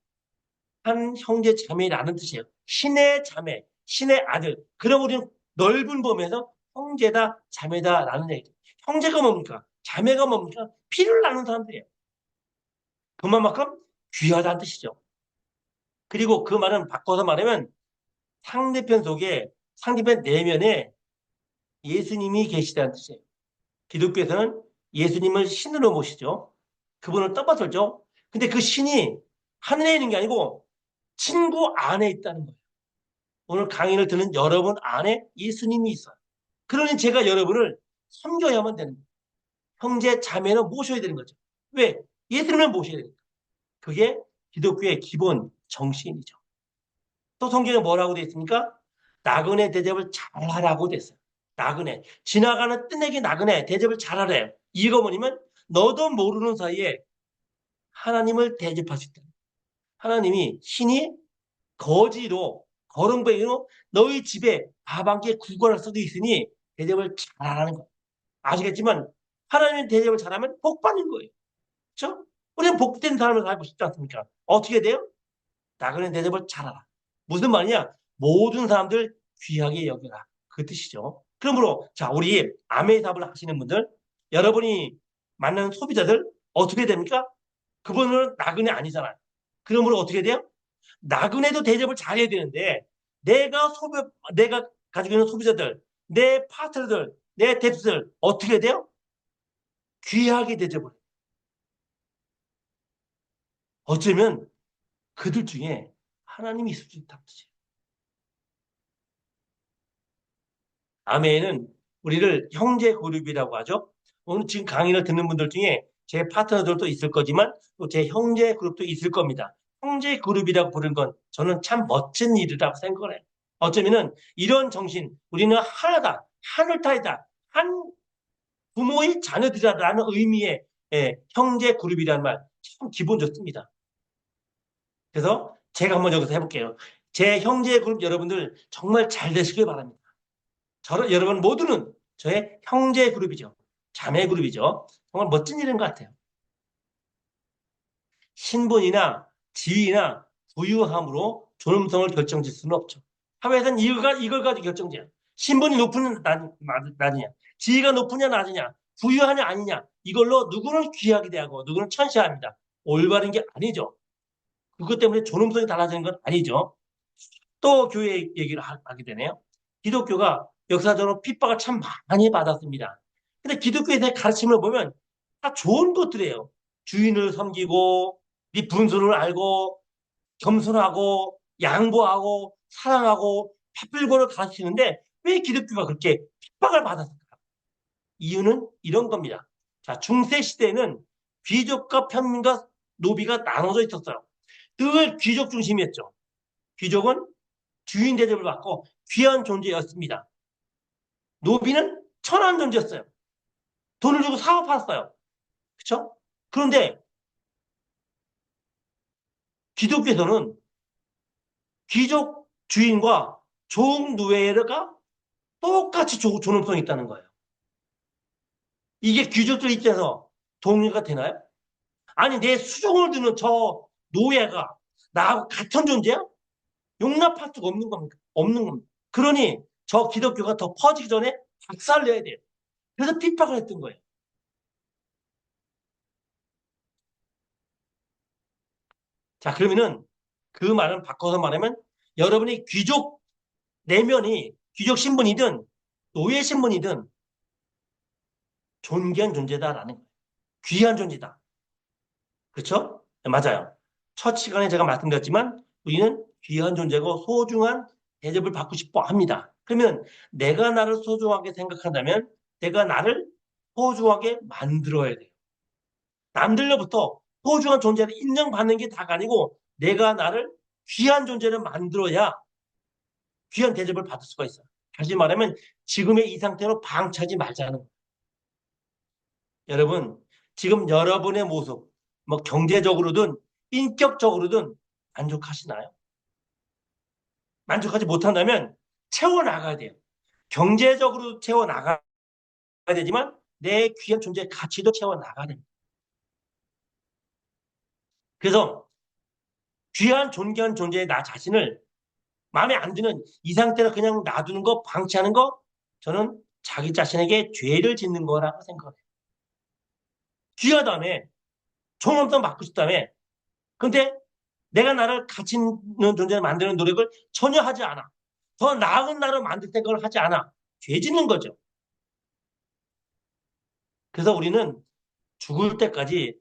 한 형제 자매라는 뜻이에요. 신의 자매, 신의 아들. 그럼 우리는 넓은 범위에서 형제다, 자매다라는 얘기죠. 형제가 뭡니까? 자매가 뭡니까? 피를 나눈 사람들이에요. 그만큼 귀하다는 뜻이죠. 그리고 그 말은 바꿔서 말하면 상대편 속에, 상대편 내면에 예수님이 계시다는 뜻이에요. 기독교에서는 예수님을 신으로 모시죠. 그분을 떠받들죠. 근데 그 신이 하늘에 있는 게 아니고 친구 안에 있다는 거예요. 오늘 강의를 듣는 여러분 안에 예수님이 있어요. 그러니 제가 여러분을 섬겨야만 되는 거예요. 형제, 자매는 모셔야 되는 거죠. 왜? 예수님을 모셔야 되니까. 그게 기독교의 기본 정신이죠. 또 성경에 뭐라고 되어 있습니까? 나그네 대접을 잘하라고 됐어요. 나그네. 지나가는 뜨내기 나그네 대접을 잘하래요. 이거 뭐냐면 너도 모르는 사이에 하나님을 대접할 수 있다. 하나님이 신이 거지로 거렁뱅이로 너희 집에 밥 한 끼 구걸할 수도 있으니 대접을 잘하는 거예요. 아시겠지만 하나님의 대접을 잘하면 복 받는 거예요. 그렇죠? 우리는 복된 사람을 살고 싶지 않습니까? 어떻게 돼요? 나그네 대접을 잘하라. 무슨 말이냐? 모든 사람들 귀하게 여겨라. 그 뜻이죠. 그러므로 자 우리 아메이 사업을 하시는 분들 여러분이 만나는 소비자들 어떻게 됩니까? 그분은 나그네 아니잖아요. 그러므로 어떻게 돼요? 나그네도 대접을 잘해야 되는데 내가 가지고 있는 소비자들, 내 파트너들, 내 뎁스들 어떻게 돼요? 귀하게 대접을. 어쩌면 그들 중에 하나님이 있을 수 있다는 뜻이에요. 아멘은 우리를 형제 그룹이라고 하죠. 오늘 지금 강의를 듣는 분들 중에 제 파트너들도 있을 거지만 또 제 형제 그룹도 있을 겁니다. 형제 그룹이라고 부르는 건 저는 참 멋진 일이라고 생각을 해요. 어쩌면은 이런 정신, 우리는 하나다, 하늘타이다, 한 부모의 자녀들이라는 의미의 형제 그룹이라는 말 참 기분 좋습니다. 그래서 제가 한번 여기서 해볼게요. 제 형제 그룹 여러분들 정말 잘 되시길 바랍니다. 여러분 모두는 저의 형제 그룹이죠. 자매 그룹이죠. 정말 멋진 일인 것 같아요. 신분이나 지위나 부유함으로 존엄성을 결정질 수는 없죠. 사회에서는 이걸 가지고 결정돼요. 신분이 높으냐, 낮으냐, 지위가 높으냐, 낮으냐, 부유하냐, 아니냐, 이걸로 누구는 귀하게 대하고 누구는 천시합니다. 올바른 게 아니죠. 그것 때문에 존엄성이 달라지는 건 아니죠. 또 교회 얘기를 하게 되네요. 기독교가 역사적으로 핍박을 참 많이 받았습니다. 근데 기독교에 대해 가르침을 보면 다 좋은 것들이에요. 주인을 섬기고, 네 분수를 알고, 겸손하고, 양보하고, 사랑하고, 바쁠고를 가르치는데 왜 기독교가 그렇게 핍박을 받았을까? 이유는 이런 겁니다. 자, 중세 시대에는 귀족과 평민과 노비가 나눠져 있었어요. 늘 귀족 중심이었죠. 귀족은 주인 대접을 받고 귀한 존재였습니다. 노비는 천한 존재였어요. 돈을 주고 사업했어요. 그렇죠? 그런데 기독교에서는 귀족 주인과 종 노예가 똑같이 존엄성이 있다는 거예요. 이게 귀족들 입장에서 동의가 되나요? 아니 내 수종을 드는 저 노예가 나하고 같은 존재야? 용납할 수가 없는 겁니까? 없는 겁니다. 그러니 저 기독교가 더 퍼지기 전에 박살내야 돼요. 그래서 핍박을 했던 거예요. 자, 그러면은 그 말은 바꿔서 말하면 여러분이 귀족 내면이 귀족 신분이든 노예 신분이든 존귀한 존재다라는 거예요. 귀한 존재다. 그렇죠? 네, 맞아요. 첫 시간에 제가 말씀드렸지만 우리는 귀한 존재고 소중한 대접을 받고 싶어 합니다. 그러면 내가 나를 소중하게 생각한다면 내가 나를 소중하게 만들어야 돼요. 남들로부터 소중한 존재를 인정받는 게 다가 아니고 내가 나를 귀한 존재를 만들어야 귀한 대접을 받을 수가 있어요. 다시 말하면 지금의 이 상태로 방치하지 말자는 거예요. 여러분, 지금 여러분의 모습, 뭐 경제적으로든 인격적으로든 만족하시나요? 만족하지 못한다면 채워나가야 돼요. 경제적으로 채워나가야 되지만 내 귀한 존재의 가치도 채워나가야 됩니다. 그래서 귀한 존귀한 존재의 나 자신을 마음에 안 드는 이 상태로 그냥 놔두는 거, 방치하는 거, 저는 자기 자신에게 죄를 짓는 거라고 생각해요. 귀하다며, 존엄성 받고 싶다며, 근데 내가 나를 가치 있는 존재를 만드는 노력을 전혀 하지 않아. 더 나은 나를 만들 생각을 하지 않아. 죄 짓는 거죠. 그래서 우리는 죽을 때까지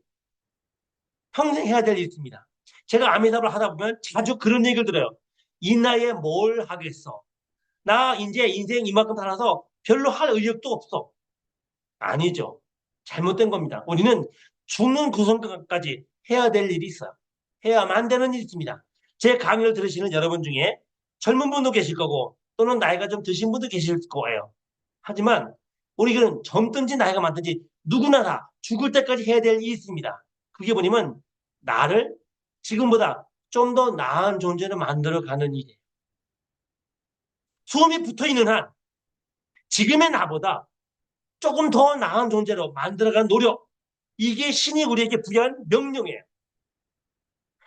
평생 해야 될 일이 있습니다. 제가 아미답을 하다 보면 자주 그런 얘기를 들어요. 이 나이에 뭘 하겠어? 나 이제 인생 이만큼 살아서 별로 할 의욕도 없어. 아니죠. 잘못된 겁니다. 우리는 죽는 그 순간까지 해야 될 일이 있어요. 해야만 되는 일이 있습니다. 제 강의를 들으시는 여러분 중에 젊은 분도 계실 거고 또는 나이가 좀 드신 분도 계실 거예요. 하지만 우리는 젊든지 나이가 많든지 누구나 다 죽을 때까지 해야 될 일이 있습니다. 그게 뭐냐면 나를 지금보다 좀 더 나은 존재를 만들어가는 일이에요. 수험이 붙어있는 한 지금의 나보다 조금 더 나은 존재로 만들어가는 노력. 이게 신이 우리에게 부여한 명령이에요.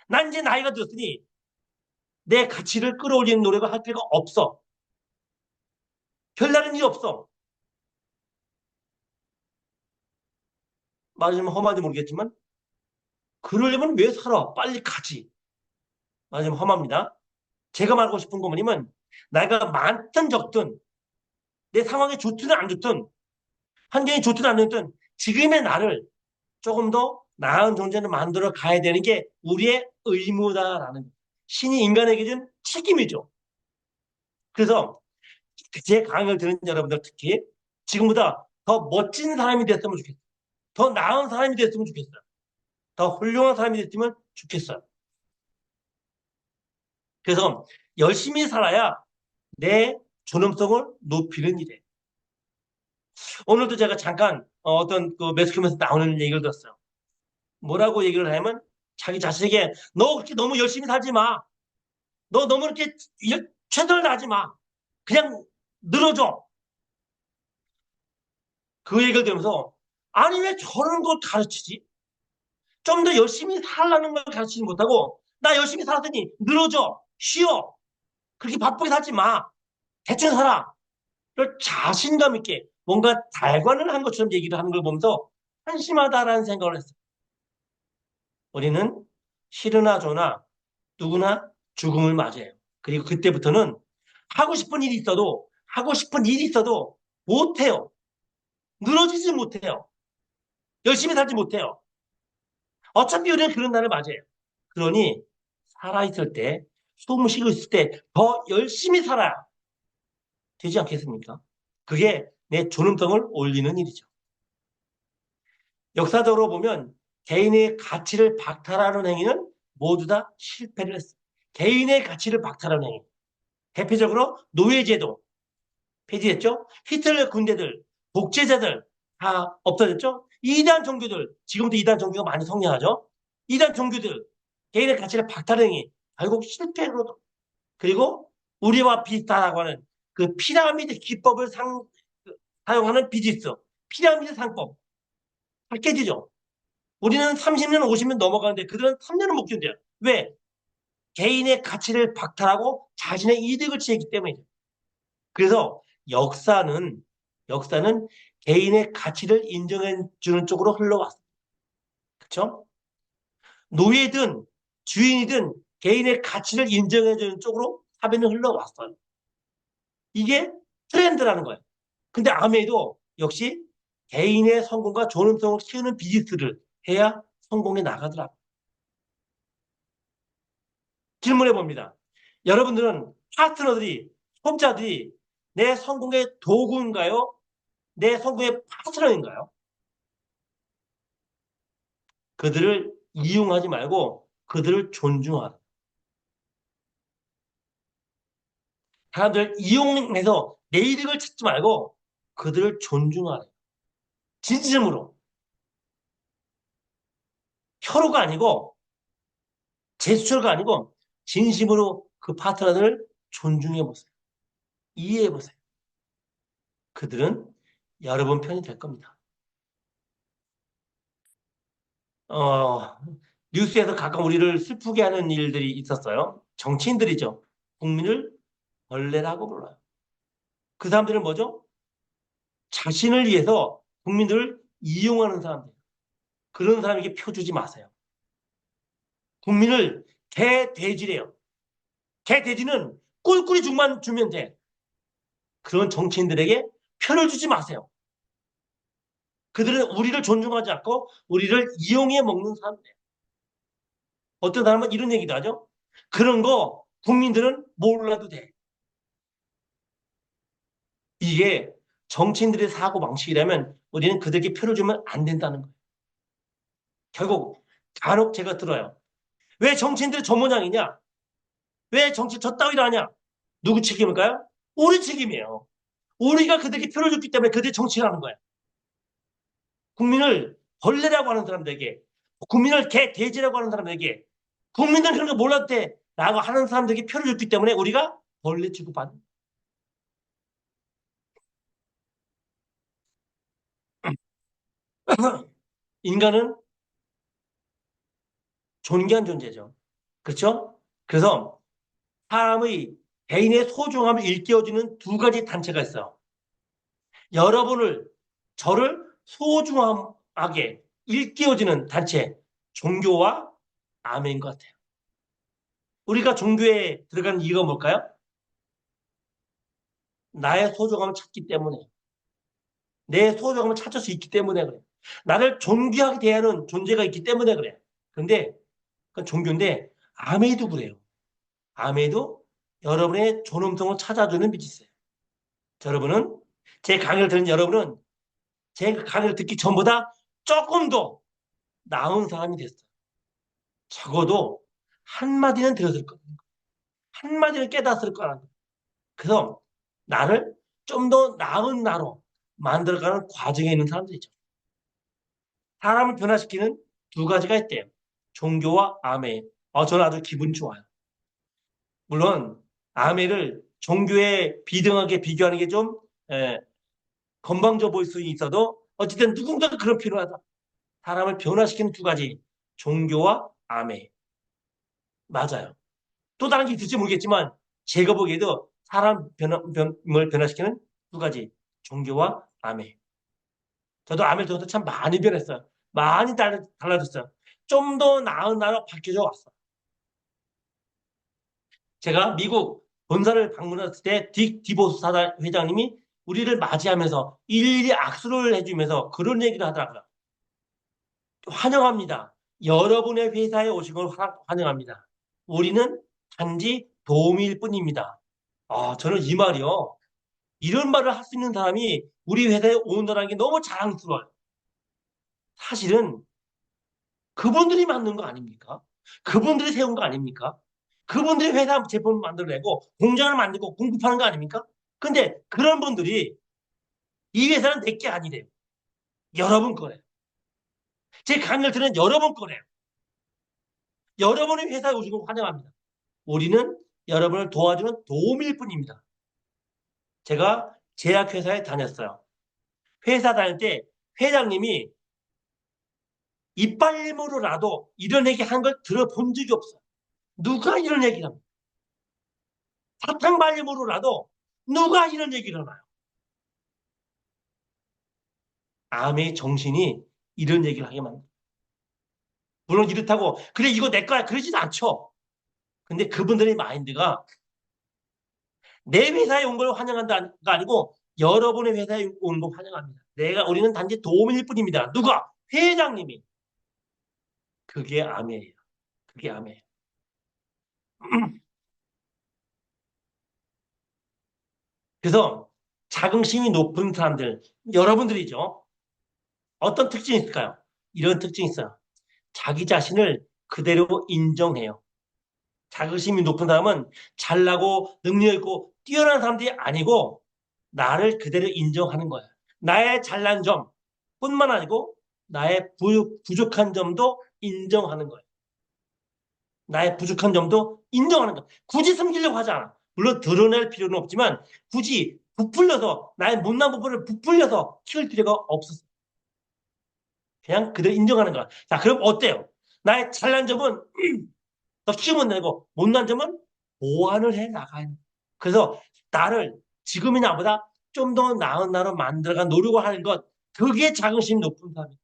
난 이제 나이가 들었으니 내 가치를 끌어올리는 노력을 할 필요가 없어. 별다른 일이 없어. 말하자면 험한지 모르겠지만 그러려면 왜 살아? 빨리 가지. 말하자면 험합니다. 제가 말하고 싶은 거 뭐냐면 나이가 많든 적든 내 상황이 좋든 안 좋든 환경이 좋든 안 좋든 지금의 나를 조금 더 나은 존재를 만들어 가야 되는 게 우리의 의무다라는 거예요. 신이 인간에게 준 책임이죠. 그래서 제 강의를 듣는 여러분들 특히 지금보다 더 멋진 사람이 됐으면 좋겠어요. 더 나은 사람이 됐으면 좋겠어요. 더 훌륭한 사람이 됐으면 좋겠어요. 그래서 열심히 살아야 내 존엄성을 높이는 일이에요. 오늘도 제가 잠깐 어떤 그 매스컴에서 나오는 얘기를 들었어요. 뭐라고 얘기를 하냐면 자기 자신에게 너 그렇게 너무 열심히 살지 마. 너 너무 이렇게 최선을 다하지 마. 그냥 늘어져. 그 얘기를 들으면서 아니 왜 저런 걸 가르치지? 좀 더 열심히 살라는 걸 가르치지 못하고 나 열심히 살았더니 늘어져. 쉬어. 그렇게 바쁘게 살지 마. 대충 살아. 를 자신감 있게 뭔가 달관을 한 것처럼 얘기를 하는 걸 보면서 한심하다라는 생각을 했어요. 우리는 싫으나 좋으나 누구나 죽음을 맞이해요. 그리고 그때부터는 하고 싶은 일이 있어도 못해요. 늘어지지 못해요. 열심히 살지 못해요. 어차피 우리는 그런 날을 맞이해요. 그러니 살아있을 때, 숨을 쉬고 있을 때 더 열심히 살아야 되지 않겠습니까? 그게 내 존엄성을 올리는 일이죠. 역사적으로 보면 개인의 가치를 박탈하는 행위는 모두 다 실패를 했어요. 개인의 가치를 박탈하는 행위. 대표적으로 노예제도 폐지했죠. 히틀러 군대들, 독재자들 다 없어졌죠. 이단 종교들, 지금도 이단 종교가 많이 성행하죠. 이단 종교들, 개인의 가치를 박탈하는 행위, 결국 실패로 그리고 우리와 비슷하다고 하는 그 피라미드 기법을 사용하는 비즈니스, 피라미드 상법, 다 깨지죠. 우리는 30년, 50년 넘어가는데 그들은 3년은 못 견뎌요. 왜? 개인의 가치를 박탈하고 자신의 이득을 취했기 때문이죠. 그래서 역사는 개인의 가치를 인정해 주는 쪽으로 흘러왔어요. 그렇죠? 노예든 주인이든 개인의 가치를 인정해 주는 쪽으로 사변이 흘러왔어요. 이게 트렌드라는 거예요. 근데 아메도 역시 개인의 성공과 존엄성을 키우는 비즈니스를 해야 성공에 나가더라고요. 질문해 봅니다. 여러분들은 파트너들이, 손자들이 내 성공의 도구인가요? 내 성공의 파트너인가요? 그들을 이용하지 말고 그들을 존중하라. 사람들을 이용해서 내 이득을 찾지 말고 그들을 존중하라. 진심으로. 혀로가 아니고 제스처가 아니고 진심으로 그 파트너들을 존중해 보세요. 이해해 보세요. 그들은 여러분 편이 될 겁니다. 어, 뉴스에서 가끔 우리를 슬프게 하는 일들이 있었어요. 정치인들이죠. 국민을 벌레라고 불러요. 그 사람들은 뭐죠? 자신을 위해서 국민들을 이용하는 사람들. 그런 사람에게 표 주지 마세요. 국민을 개돼지래요. 개돼지는 꿀꿀이 죽만 주면 돼. 그런 정치인들에게 표를 주지 마세요. 그들은 우리를 존중하지 않고 우리를 이용해 먹는 사람들이에요. 어떤 사람은 이런 얘기도 하죠. 그런 거 국민들은 몰라도 돼. 이게 정치인들의 사고 방식이라면 우리는 그들에게 표를 주면 안 된다는 거예요. 결국 간혹 제가 들어요. 왜 정치인들이 저 모양이냐? 왜 정치 저 따위로 하냐? 누구 책임일까요? 우리 책임이에요. 우리가 그들에게 표를 줬기 때문에 그들이 정치를 하는 거예요. 국민을 벌레라고 하는 사람들에게, 국민을 개돼지라고 하는 사람들에게, 국민들은 그런 거 몰라도 돼. 라고 하는 사람들에게 표를 줬기 때문에 우리가 벌레 취급받는 인간은 존귀한 존재죠. 그렇죠? 그래서 사람의 개인의 소중함을 일깨워주는 두 가지 단체가 있어요. 여러분을, 저를 소중하게 일깨워주는 단체, 종교와 아멘인 것 같아요. 우리가 종교에 들어가는 이유가 뭘까요? 나의 소중함을 찾기 때문에, 내 소중함을 찾을 수 있기 때문에 그래요. 나를 존귀하게 대하는 존재가 있기 때문에 그래. 근데 그건 종교인데 아메도 그래요. 아메도 여러분의 존엄성을 찾아주는 빛이 있어요. 여러분은 제 강의를 듣는 여러분은 제 강의를 듣기 전보다 조금 더 나은 사람이 됐어요. 적어도 한마디는 들었을 거예요. 한마디는 깨닫을 거라는 거예요. 그래서 나를 좀 더 나은 나로 만들어가는 과정에 있는 사람들이죠. 사람을 변화시키는 두 가지가 있대요. 종교와 아메. 저는 아주 기분이 좋아요. 물론 아메를 종교에 비등하게 비교하는 게 좀 건방져 보일 수 있어도 어쨌든 누군가 그런 필요하다. 사람을 변화시키는 두 가지. 종교와 아메. 맞아요. 또 다른 게 있을지 모르겠지만 제가 보기에도 사람 을 변화시키는 두 가지. 종교와 아메. 저도 아메를 통해서 참 많이 변했어요. 많이 달라졌어요. 좀 더 나은 나라로 바뀌어져 왔어요. 제가 미국 본사를 방문했을 때 딕 디보스 사단 회장님이 우리를 맞이하면서 일일이 악수를 해주면서 그런 얘기를 하더라고요. 환영합니다. 여러분의 회사에 오신 걸 환영합니다. 우리는 단지 도움일 뿐입니다. 저는 이 말이요. 이런 말을 할 수 있는 사람이 우리 회사에 온다는 게 너무 자랑스러워요. 사실은 그분들이 만든 거 아닙니까? 그분들이 세운 거 아닙니까? 그분들이 회사 제품을 만들어내고 공장을 만들고 공급하는 거 아닙니까? 근데 그런 분들이 이 회사는 내 게 아니래요. 여러분 거래요. 제 강의를 들은 여러분 거래요. 여러분이 회사에 오신 걸 환영합니다. 우리는 여러분을 도와주는 도움일 뿐입니다. 제가 제약회사에 다녔어요. 회사 다닐 때 회장님이 이빨림으로라도 이런 얘기 한 걸 들어본 적이 없어요. 누가 이런 얘기를 합니까? 사탕발림으로라도 누가 이런 얘기를 하나요? 암의 정신이 이런 얘기를 하게 만듭니다. 물론 이렇다고 그래 이거 내 거야 그러지도 않죠. 근데 그분들의 마인드가 내 회사에 온 걸 환영한다가 아니고 여러분의 회사에 온 걸 환영합니다. 우리는 단지 도움일 뿐입니다. 누가? 회장님이. 그게 암이에요. 그게 암이에요. 그래서 자긍심이 높은 사람들, 여러분들이죠. 어떤 특징이 있을까요? 이런 특징이 있어요. 자기 자신을 그대로 인정해요. 자긍심이 높은 사람은 잘나고 능력 있고 뛰어난 사람들이 아니고 나를 그대로 인정하는 거야. 나의 잘난 점뿐만 아니고 나의 부족한 점도 인정하는 거예요. 나의 부족한 점도 인정하는 거야. 굳이 숨기려고 하지 않아. 물론 드러낼 필요는 없지만 굳이 부풀려서 나의 못난 부분을 부풀려서 키울 필요가 없었어. 그냥 그대로 인정하는 거야. 자, 그럼 어때요? 나의 잘난 점은 더 키우면 되고 못난 점은 보완을 해 나가야 돼. 그래서 나를 지금의 나보다 좀 더 나은 나로 만들어가 노력을 하는 것 그게 자긍심이 높은 사람이에요.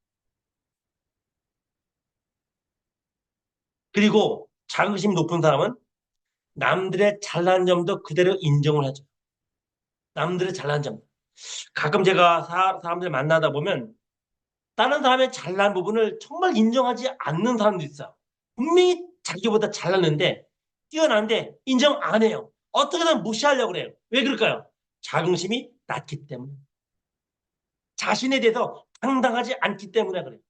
그리고 자긍심이 높은 사람은 남들의 잘난 점도 그대로 인정을 하죠. 남들의 잘난 점. 가끔 제가 사람들 만나다 보면 다른 사람의 잘난 부분을 정말 인정하지 않는 사람도 있어요. 분명히 자기보다 잘났는데 뛰어난데 인정 안 해요. 어떻게든 무시하려고 그래요. 왜 그럴까요? 자긍심이 낮기 때문에. 자신에 대해서 당당하지 않기 때문에 그래요.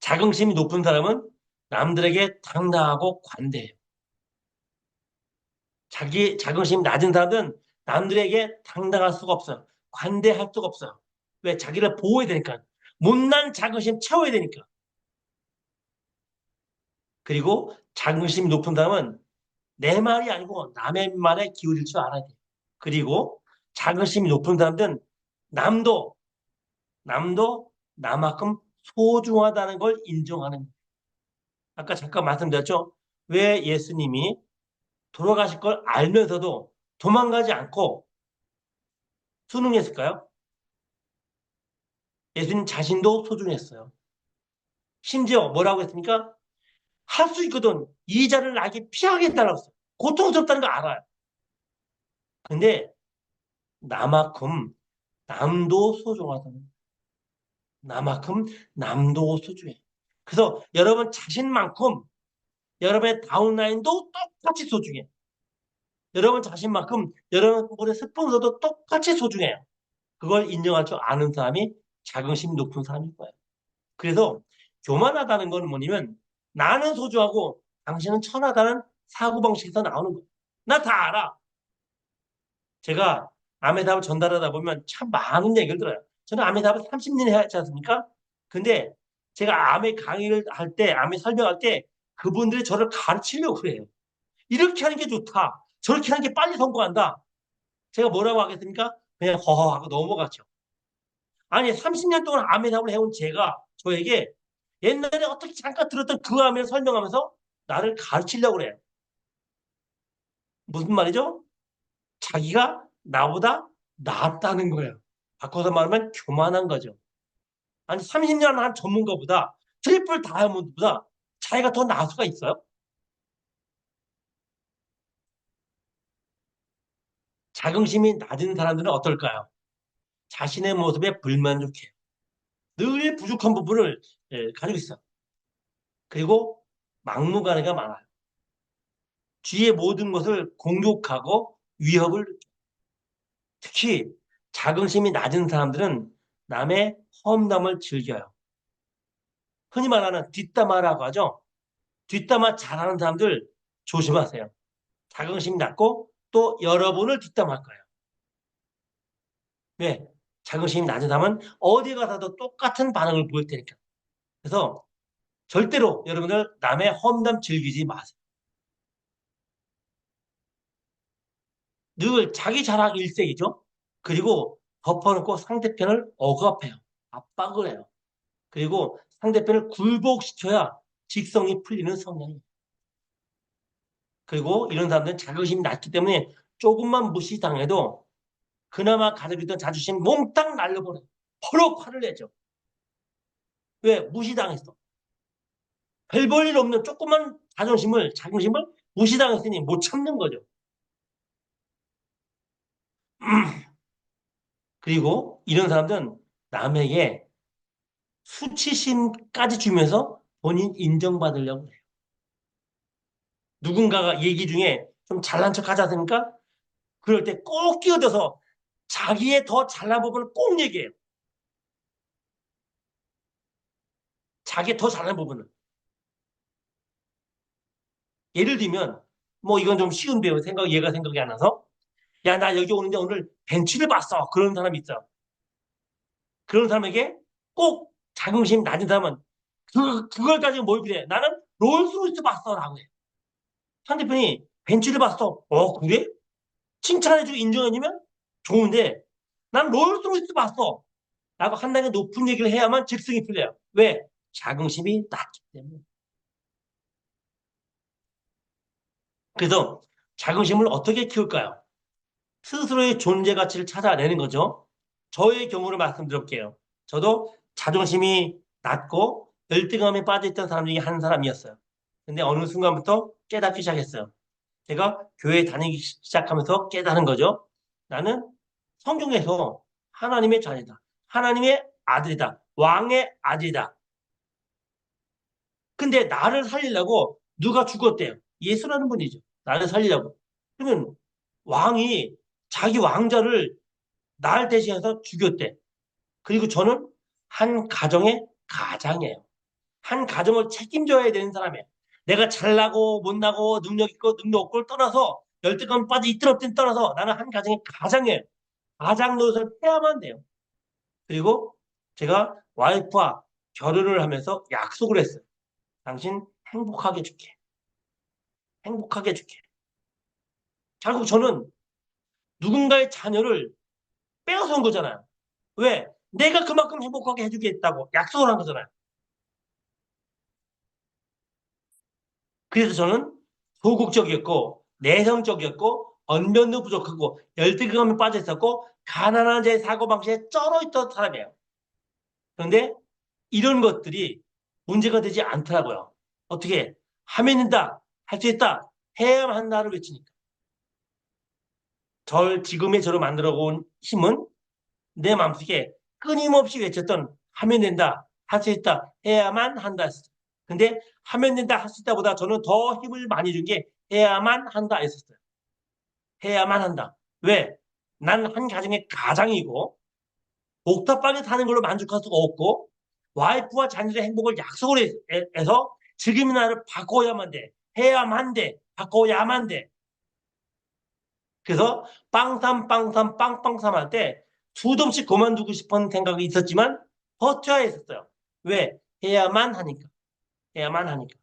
자긍심이 높은 사람은 남들에게 당당하고 관대해요. 자기 자긍심이 낮은 사람은 남들에게 당당할 수가 없어요. 관대할 수가 없어요. 왜? 자기를 보호해야 되니까. 못난 자긍심 채워야 되니까. 그리고 자긍심이 높은 사람은 내 말이 아니고 남의 말에 기울일 줄 알아야 돼요. 그리고 자긍심이 높은 사람들은 남도, 남도 나만큼 소중하다는 걸 인정하는 거예요. 아까 잠깐 말씀드렸죠? 왜 예수님이 돌아가실 걸 알면서도 도망가지 않고 순응했을까요? 예수님 자신도 소중했어요. 심지어 뭐라고 했습니까? 할 수 있거든. 이 자를 나에게 피하게 해달라고 했어요. 고통스럽다는 거 알아요. 근데 나만큼 남도 소중하다는, 나만큼 남도 소중해. 그래서 여러분 자신만큼 여러분의 다운라인도 똑같이 소중해. 여러분 자신만큼 여러분의 스폰서도 똑같이 소중해요. 그걸 인정할 줄 아는 사람이 자긍심이 높은 사람일 거예요. 그래서 교만하다는 건 뭐냐면 나는 소중하고 당신은 천하다는 사고방식에서 나오는 거예요. 나 다 알아. 제가 아메답을 전달하다 보면 참 많은 얘기를 들어요. 저는 아메답을 30년 했지 않습니까? 근데 제가 아메 강의를 할 때, 아메 설명할 때 그분들이 저를 가르치려고 그래요. 이렇게 하는 게 좋다. 저렇게 하는 게 빨리 성공한다. 제가 뭐라고 하겠습니까? 그냥 허허하고 넘어갔죠. 아니, 30년 동안 아메답을 해온 제가 저에게 옛날에 어떻게 잠깐 들었던 그 아메를 설명하면서 나를 가르치려고 그래요. 무슨 말이죠? 자기가 나보다 낫다는 거예요. 바꿔서 말하면 교만한 거죠. 아니, 30년 한 전문가보다 트리플 다이아몬드보다 자기가 더 나을 수가 있어요? 자긍심이 낮은 사람들은 어떨까요? 자신의 모습에 불만족해요. 늘 부족한 부분을 가지고 있어요. 그리고 막무가내가 많아요. 주위의 모든 것을 공격하고 위협을 느껴요. 특히 자긍심이 낮은 사람들은 남의 험담을 즐겨요. 흔히 말하는 뒷담화라고 하죠. 뒷담화 잘하는 사람들 조심하세요. 자긍심이 낮고 또 여러분을 뒷담화할 거예요. 왜? 자긍심이 낮은 사람은 어디 가서도 똑같은 반응을 보일 테니까. 그래서 절대로 여러분들 남의 험담 즐기지 마세요. 늘 자기 자랑 일색이죠. 그리고 덮어놓고 상대편을 억압해요. 압박을 해요. 그리고 상대편을 굴복시켜야 직성이 풀리는 성향이에요. 그리고 이런 사람들은 자존심이 낮기 때문에 조금만 무시당해도 그나마 가지고 있던 자존심 몽땅 날려버려요. 펄럭 화를 내죠. 왜? 무시당했어. 별 볼 일 없는 조그만 자존심을 무시당했으니 못 참는 거죠. 그리고 이런 사람들은 남에게 수치심까지 주면서 본인 인정받으려고 해요. 누군가가 얘기 중에 좀 잘난 척 하지 않습니까? 그럴 때 꼭 끼어들어서 자기의 더 잘난 부분을 꼭 얘기해요. 자기의 더 잘난 부분을. 예를 들면, 뭐 이건 좀 쉬운 배우 얘가 생각이 안 나서, 야, 나 여기 오는데 오늘 벤츠를 봤어. 그런 사람이 있어. 그런 사람에게 꼭 자긍심 낮은 사람은 그걸 가지고 뭘 그래? 나는 롤스로이스 봤어. 라고 해. 상대편이 벤츠를 봤어. 그래? 칭찬해주고 인정해주면 좋은데, 난 롤스로이스 봤어. 라고 한 단계 높은 얘기를 해야만 즉승이 풀려요. 왜? 자긍심이 낮기 때문에. 그래서 자긍심을 어떻게 키울까요? 스스로의 존재 가치를 찾아내는 거죠. 저의 경우를 말씀드릴게요. 저도 자존심이 낮고 열등감에 빠져있던 사람 중에 한 사람이었어요. 근데 어느 순간부터 깨닫기 시작했어요. 제가 교회 다니기 시작하면서 깨달은 거죠. 나는 성경에서 하나님의 자녀다. 하나님의 아들이다. 왕의 아들이다. 근데 나를 살리려고 누가 죽었대요? 예수라는 분이죠. 나를 살리려고. 그러면 왕이 자기 왕자를 날 대신해서 죽였대. 그리고 저는 한 가정의 가장이에요. 한 가정을 책임져야 되는 사람이에요. 내가 잘나고 못나고 능력 있고 능력 없고를 떠나서 열등감 빠져 있든 없든 떠나서 나는 한 가정의 가장이에요. 가장 노릇을 해야만 돼요. 그리고 제가 와이프와 결혼을 하면서 약속을 했어요. 당신 행복하게 해줄게. 행복하게 해줄게. 결국 저는 누군가의 자녀를 빼앗아온 거잖아요. 왜? 내가 그만큼 행복하게 해주겠다고 약속을 한 거잖아요. 그래서 저는 소극적이었고, 내성적이었고, 언변도 부족하고, 열등감에 빠져 있었고, 가난한 자의 사고방식에 쩔어 있던 사람이에요. 그런데 이런 것들이 문제가 되지 않더라고요. 어떻게? 하면 된다. 할 수 있다. 해야만 한다를 외치니까. 지금의 저를 만들어 온 힘은 내 마음속에 끊임없이 외쳤던 하면 된다, 할 수 있다, 해야만 한다. 근데 하면 된다, 할 수 있다보다 저는 더 힘을 많이 준 게 해야만 한다 했었어요. 해야만 한다. 왜? 난 한 가정의 가장이고 옥탑방에 사는 걸로 만족할 수가 없고 와이프와 자녀의 행복을 약속을 해서 지금의 나를 바꿔야만 돼. 해야만 돼. 바꿔야만 돼. 그래서 빵삼빵삼 빵빵삼 할 때 수도 없이 그만두고 싶은 생각이 있었지만 버텨야 했었어요. 왜? 해야만 하니까. 해야만 하니까.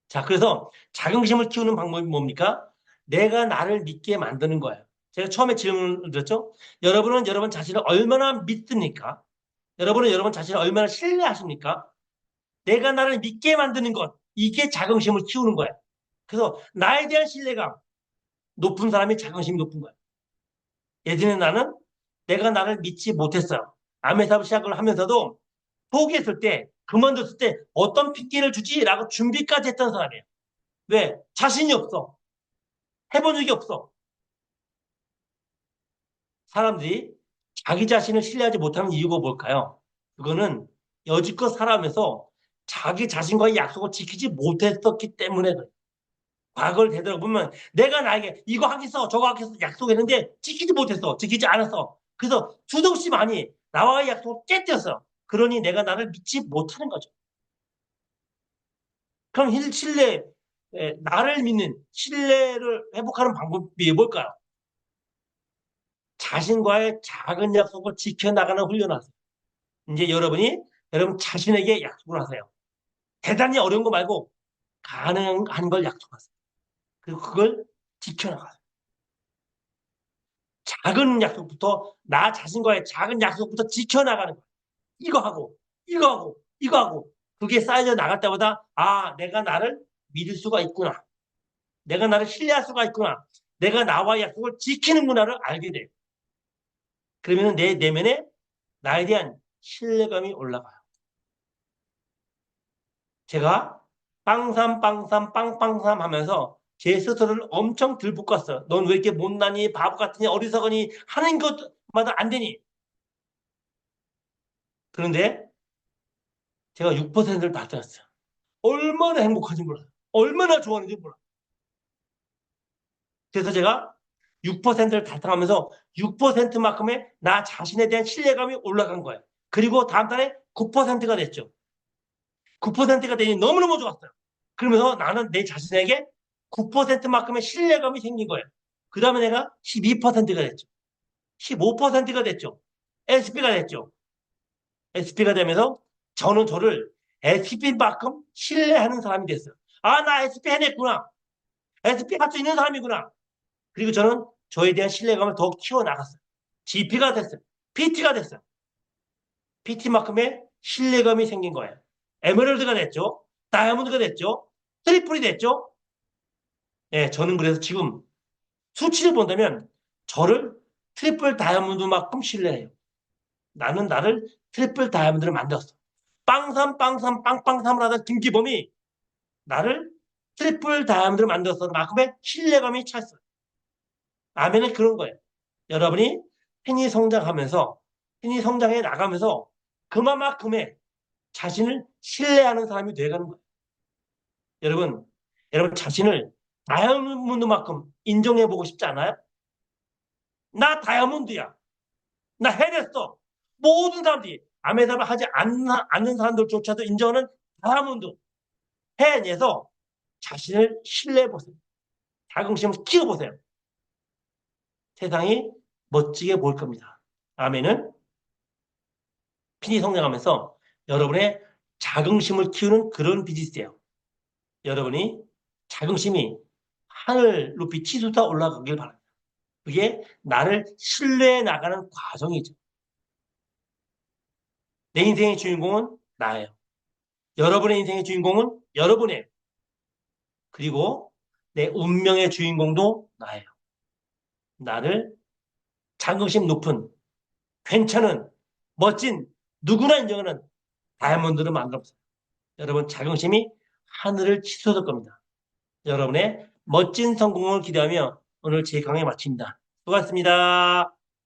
자, 그래서 자긍심을 키우는 방법이 뭡니까? 내가 나를 믿게 만드는 거예요. 제가 처음에 질문을 드렸죠? 여러분은 여러분 자신을 얼마나 믿습니까? 여러분은 여러분 자신을 얼마나 신뢰하십니까? 내가 나를 믿게 만드는 것, 이게 자긍심을 키우는 거예요. 그래서 나에 대한 신뢰감 높은 사람이 자긍심이 높은 거예요. 예전에 나는 내가 나를 믿지 못했어요. 암의 사업 시작을 하면서도 포기했을 때, 그만뒀을 때 어떤 핑계를 주지라고 준비까지 했던 사람이에요. 왜? 자신이 없어. 해본 적이 없어. 사람들이 자기 자신을 신뢰하지 못하는 이유가 뭘까요? 그거는 여지껏 살아가면서 자기 자신과의 약속을 지키지 못했었기 때문에 그래요. 과거를 되돌아보면 내가 나에게 이거 하겠어 저거 하겠어 약속했는데 지키지 못했어. 지키지 않았어. 그래서 수도 없이 많이 나와의 약속을 깨뜨렸어. 그러니 내가 나를 믿지 못하는 거죠. 그럼 나를 믿는 신뢰를 회복하는 방법이 뭘까요? 자신과의 작은 약속을 지켜나가는 훈련하세요. 이제 여러분 자신에게 약속을 하세요. 대단히 어려운 거 말고 가능한 걸 약속하세요. 그리고 그걸 지켜나가세요. 작은 약속부터 나 자신과의 작은 약속부터 지켜나가는 거예요. 이거 하고 이거 하고 이거 하고 그게 쌓여져 나갈 때마다 내가 나를 믿을 수가 있구나. 내가 나를 신뢰할 수가 있구나. 내가 나와의 약속을 지키는구나를 알게 돼요. 그러면 내 내면에 나에 대한 신뢰감이 올라가요. 제가 빵삼빵삼 빵빵삼 하면서 제 스스로를 엄청 들볶았어요. 넌 왜 이렇게 못나니 바보 같으니 어리석으니 하는 것마다 안 되니. 그런데 제가 6%를 달성했어요. 얼마나 행복한지 몰라요. 얼마나 좋아하는지 몰라요. 그래서 제가 6%를 달성하면서 6%만큼의 나 자신에 대한 신뢰감이 올라간 거예요. 그리고 다음 달에 9%가 됐죠. 9%가 되니 너무너무 좋았어요. 그러면서 나는 내 자신에게 9%만큼의 신뢰감이 생긴 거예요. 그 다음에 내가 12%가 됐죠. 15%가 됐죠. SP가 됐죠. SP가 되면서 저는 저를 SP만큼 신뢰하는 사람이 됐어요. 나 SP 해냈구나. SP 할 수 있는 사람이구나. 그리고 저는 저에 대한 신뢰감을 더 키워나갔어요. GP가 됐어요. PT가 됐어요. PT만큼의 신뢰감이 생긴 거예요. 에메랄드가 됐죠. 다이아몬드가 됐죠. 트리플이 됐죠. 예, 저는 그래서 지금 수치를 본다면 저를 트리플 다이아몬드만큼 신뢰해요. 나는 나를 트리플 다이아몬드를 만들었어. 빵삼 빵삼 빵빵삼을 하던 김기범이 나를 트리플 다이아몬드를 만들었어. 만큼의 신뢰감이 찼어요. 아멘은 그런 거예요. 여러분이 팬이 성장해 나가면서 그만큼의 자신을 신뢰하는 사람이 되어가는 거예요. 여러분, 여러분 자신을 다이아몬드만큼 인정해보고 싶지 않아요? 나 다이아몬드야. 나 해냈어. 모든 사람들이 아메사를 하지 않는 사람들조차도 인정하는 다이아몬드 해내서 자신을 신뢰해보세요. 자긍심을 키워보세요. 세상이 멋지게 보일 겁니다. 아멘은 핀이 성장하면서 여러분의 자긍심을 키우는 그런 비즈니스예요. 여러분이 자긍심이 하늘 높이 치솟아 올라가길 바랍니다. 그게 나를 신뢰해 나가는 과정이죠. 내 인생의 주인공은 나예요. 여러분의 인생의 주인공은 여러분이에요. 그리고 내 운명의 주인공도 나예요. 나를 자긍심 높은, 괜찮은, 멋진, 누구나 인정하는 다이아몬드로 만들어보세요. 여러분 자긍심이 하늘을 치솟을 겁니다. 여러분의 멋진 성공을 기대하며 오늘 제 강의 마칩니다. 수고하셨습니다.